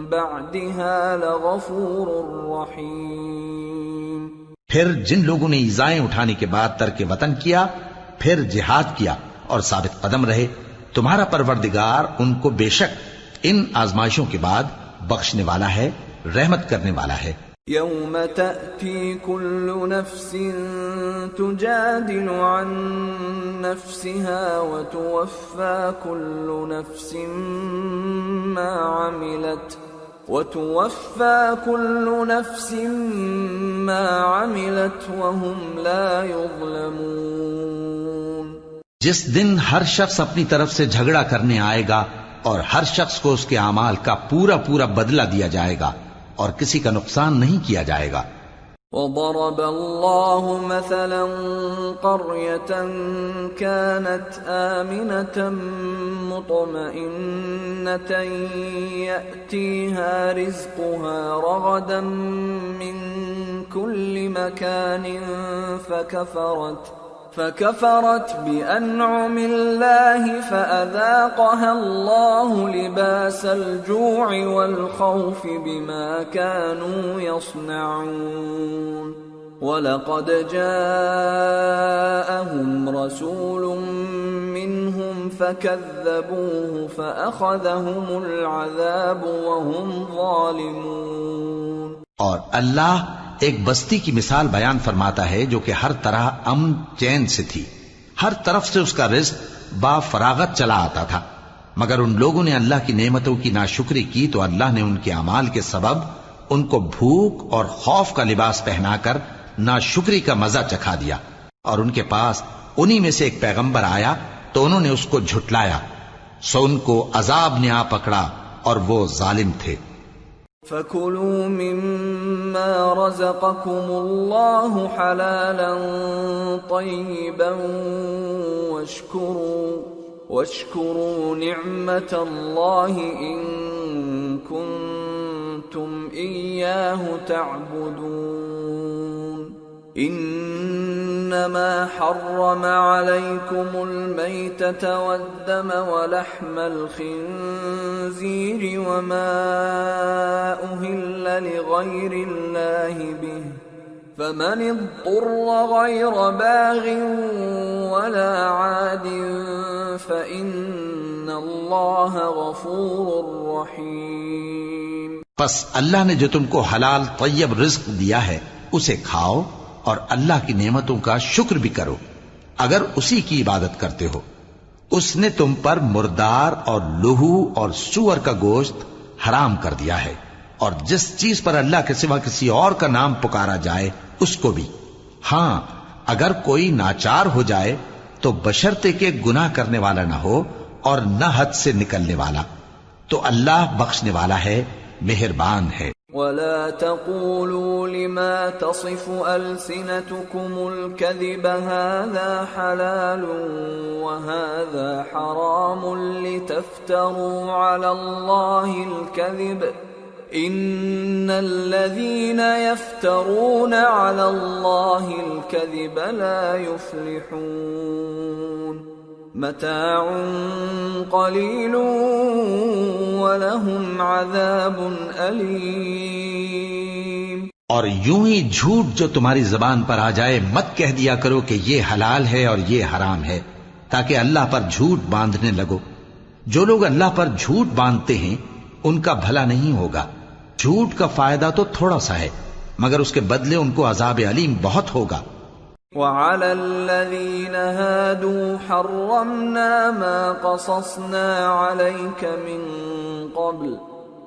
بعدها لغفور رحيم۔ پھر جن لوگوں نے ایذائیں اٹھانے کے بعد ترک وطن کیا، پھر جہاد کیا اور ثابت قدم رہے، تمہارا پروردگار ان کو بے شک ان آزمائشوں کے بعد بخشنے والا ہے، رحمت کرنے والا ہے۔ یوم تأتی کل نفس تجادل عن نفسها وتوفى كل نفس ما عملت وهم لا يظلمون۔ جس دن ہر شخص اپنی طرف سے جھگڑا کرنے آئے گا اور ہر شخص کو اس کے اعمال کا پورا پورا بدلہ دیا جائے گا اور کسی کا نقصان نہیں کیا جائے گا۔ وضرب الله مثلا قرية كانت آمنة مطمئنة يأتيها رزقها رغدا من كل مكان فكفرت بأنعم الله فأذاقها الله لباس الجوع والخوف بما كانوا يصنعون وَلَقَدْ جَاءَهُمْ رَسُولٌ مِّنْهُمْ فَكَذَّبُوهُ فَأَخَذَهُمُ الْعَذَابُ وَهُمْ ظَالِمُونَ۔ اور اللہ ایک بستی کی مثال بیان فرماتا ہے جو کہ ہر طرح امن چین سے تھی، ہر طرف سے اس کا رزق با فراغت چلا آتا تھا، مگر ان لوگوں نے اللہ کی نعمتوں کی ناشکری کی تو اللہ نے ان کے اعمال کے سبب ان کو بھوک اور خوف کا لباس پہنا کر ناشکری کا مزہ چکھا دیا، اور ان کے پاس انہی میں سے ایک پیغمبر آیا تو انہوں نے اس کو جھٹلایا، سو ان کو عذاب نے آ پکڑا اور وہ ظالم تھے۔ فَكُلُوا مِمَّا رَزَقَكُمُ اللَّهُ حَلَالًا طَيِّبًا وَاشْكُرُوا نِعْمَةَ اللَّهِ إِن كُنتُمْ إِيَّاهُ تَعْبُدُونَ إِنَّمَا حَرَّمَ عَلَيْكُمُ الْمَيْتَةَ وَالدَّمَ وَلَحْمَ الْخِنزِيرِ وَمَا أُهِلَّ لِغَيْرِ اللَّهِ بِهِ فَمَنِ اضْطُرَّ غَيْرَ بَاغٍ وَلَا عَادٍ فَإِنَّ اللَّهَ غَفُورٌ رَّحِيمٌ۔ پس اللہ نے جو تم کو حلال طیب رزق دیا ہے اسے کھاؤ اور اللہ کی نعمتوں کا شکر بھی کرو اگر اسی کی عبادت کرتے ہو۔ اس نے تم پر مردار اور لہو اور سور کا گوشت حرام کر دیا ہے، اور جس چیز پر اللہ کے سوا کسی اور کا نام پکارا جائے اس کو بھی۔ ہاں اگر کوئی ناچار ہو جائے تو بشرطے کہ گناہ کرنے والا نہ ہو اور نہ حد سے نکلنے والا، تو اللہ بخشنے والا ہے، مہربان ہے۔ وَلَا تَقُولُوا لِمَا تَصِفُ أَلْسِنَتُكُمُ الْكَذِبَ هَذَا حَلَالٌ وَهَذَا حَرَامٌ لِتَفْتَرُوا عَلَى اللَّهِ الْكَذِبَ إِنَّ الَّذِينَ يَفْتَرُونَ عَلَى اللَّهِ الْكَذِبَ لَا يُفْلِحُونَ متاع قلیل ولہم عذاب علیم۔ اور یوں ہی جھوٹ جو تمہاری زبان پر آ جائے مت کہہ دیا کرو کہ یہ حلال ہے اور یہ حرام ہے، تاکہ اللہ پر جھوٹ باندھنے لگو۔ جو لوگ اللہ پر جھوٹ باندھتے ہیں ان کا بھلا نہیں ہوگا۔ جھوٹ کا فائدہ تو تھوڑا سا ہے، مگر اس کے بدلے ان کو عذاب علیم بہت ہوگا۔ وَعَلَى الَّذِينَ هَادُوا حَرَّمْنَا مَا قَصَصْنَا عَلَيْكَ مِن قَبْلُ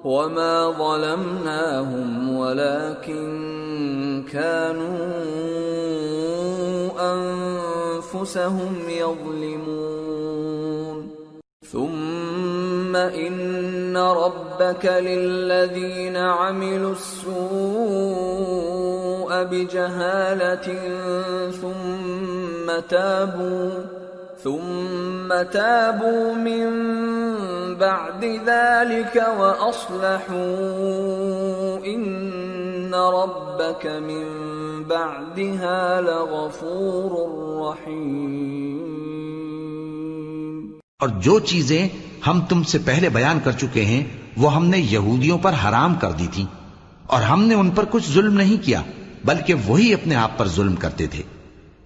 وَمَا ظَلَمْنَاهُمْ وَلَكِن كَانُوا أَنفُسَهُمْ يَظْلِمُونَ ثُمَّ إِنَّ رَبَّكَ لِلَّذِينَ عَمِلُوا السُّوءَ بِجَهَالَةٍ ثُمَّ تَابُوا مِن بَعْدِ ذَلِكَ وَأَصْلَحُوا إِنَّ رَبَّكَ مِن بَعْدِهَا لَغَفُورٌ رَّحِيمٌ۔ اور جو چیزیں ہم تم سے پہلے بیان کر چکے ہیں وہ ہم نے یہودیوں پر حرام کر دی تھیں، اور ہم نے ان پر کچھ ظلم نہیں کیا بلکہ وہی اپنے آپ پر ظلم کرتے تھے۔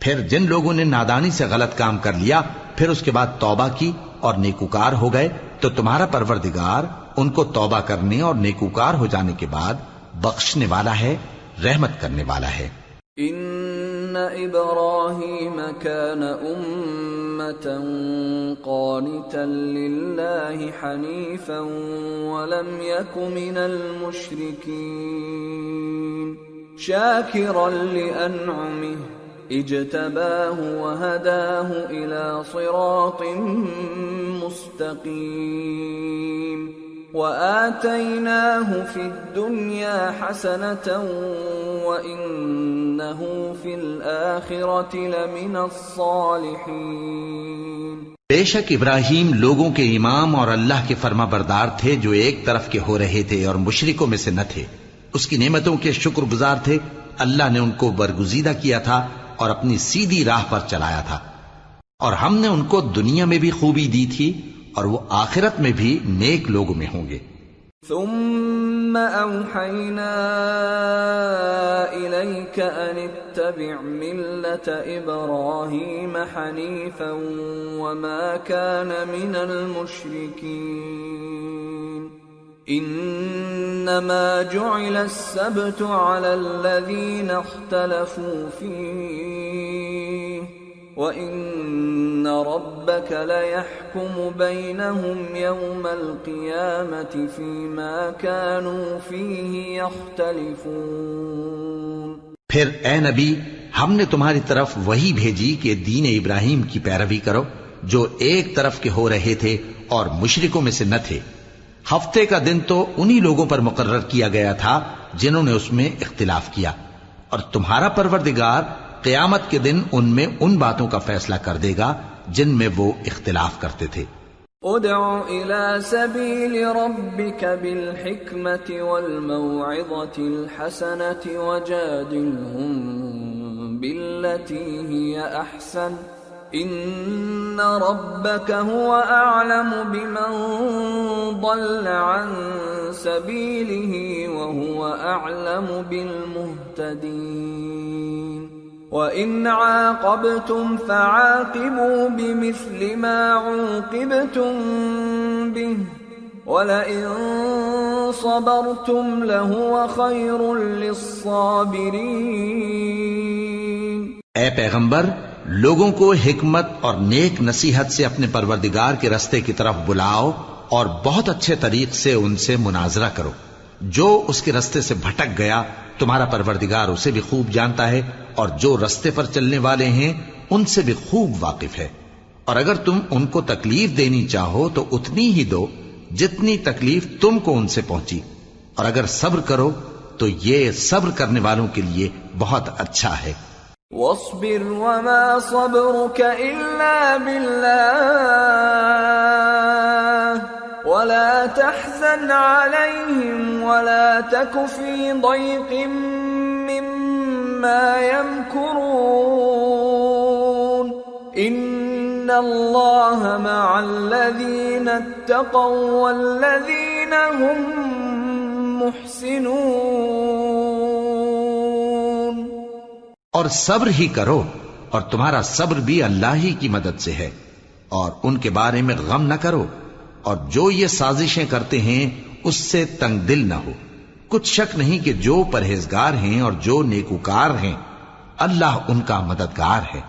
پھر جن لوگوں نے نادانی سے غلط کام کر لیا پھر اس کے بعد توبہ کی اور نیکوکار ہو گئے تو تمہارا پروردگار ان کو توبہ کرنے اور نیکوکار ہو جانے کے بعد بخشنے والا ہے، رحمت کرنے والا ہے۔ ان ابراہیم کان امة قانتا للہ حنیفا ولم یک من المشرکین شاکرا لانعمہ اجتباہ وہداہ الى صراط مستقیم وآتیناہ فی الدنیا حسنة وإنہ فی الآخرة لمن الصالحین۔ بے شک ابراہیم لوگوں کے امام اور اللہ کے فرما بردار تھے جو ایک طرف کے ہو رہے تھے اور مشرکوں میں سے نہ تھے، اس کی نعمتوں کے شکر گزار تھے۔ اللہ نے ان کو برگزیدہ کیا تھا اور اپنی سیدھی راہ پر چلایا تھا، اور ہم نے ان کو دنیا میں بھی خوبی دی تھی اور وہ آخرت میں بھی نیک لوگوں میں ہوں گے۔ ثم اوحینا الیک ان اتبع ملة ابراہیم حنیفا وما کان من المشرکین انما جعل السبت على الذین اختلفوا فیہ وَإِنَّ رَبَّكَ لَيَحْكُمُ بَيْنَهُمْ يَوْمَ الْقِيَامَةِ فِيمَا كَانُوا فِيهِ يَخْتَلِفُونَ۔ پھر اے نبی، ہم نے تمہاری طرف وہی بھیجی کہ دین ابراہیم کی پیروی کرو جو ایک طرف کے ہو رہے تھے اور مشرکوں میں سے نہ تھے۔ ہفتے کا دن تو انہی لوگوں پر مقرر کیا گیا تھا جنہوں نے اس میں اختلاف کیا، اور تمہارا پروردگار قیامت کے دن ان میں ان باتوں کا فیصلہ کر دے گا جن میں وہ اختلاف کرتے تھے۔ ادع الى سبيل ربك بالحكمة والموعظة الحسنة وجادلهم بالتي هي احسن ان ربك هو اعلم بمن ضل عن سبيله وهو اعلم بالمهتدين وَإِنْ عَاقَبْتُمْ فَعَاقِبُوا بِمِثْلِ مَا عُوقِبْتُمْ بِهِ وَلَئِنْ صَبَرْتُمْ لَهُوَ خَيْرٌ لِلصَّابِرِينَ۔ اے پیغمبر، لوگوں کو حکمت اور نیک نصیحت سے اپنے پروردگار کے رستے کی طرف بلاؤ اور بہت اچھے طریق سے ان سے مناظرہ کرو۔ جو اس کے رستے سے بھٹک گیا تمہارا پروردگار اسے بھی خوب جانتا ہے، اور جو رستے پر چلنے والے ہیں ان سے بھی خوب واقف ہے۔ اور اگر تم ان کو تکلیف دینی چاہو تو اتنی ہی دو جتنی تکلیف تم کو ان سے پہنچی، اور اگر صبر کرو تو یہ صبر کرنے والوں کے لیے بہت اچھا ہے۔ واصبر وما صبرك إلا بالله ولا تحزن عليهم ولا تك في ضيق مما يمكرون إن الله مع الذين اتقوا والذين هم محسنون۔ اور صبر ہی کرو، اور تمہارا صبر بھی اللہ ہی کی مدد سے ہے، اور ان کے بارے میں غم نہ کرو، اور جو یہ سازشیں کرتے ہیں اس سے تنگ دل نہ ہو۔ کچھ شک نہیں کہ جو پرہیزگار ہیں اور جو نیکوکار ہیں اللہ ان کا مددگار ہے۔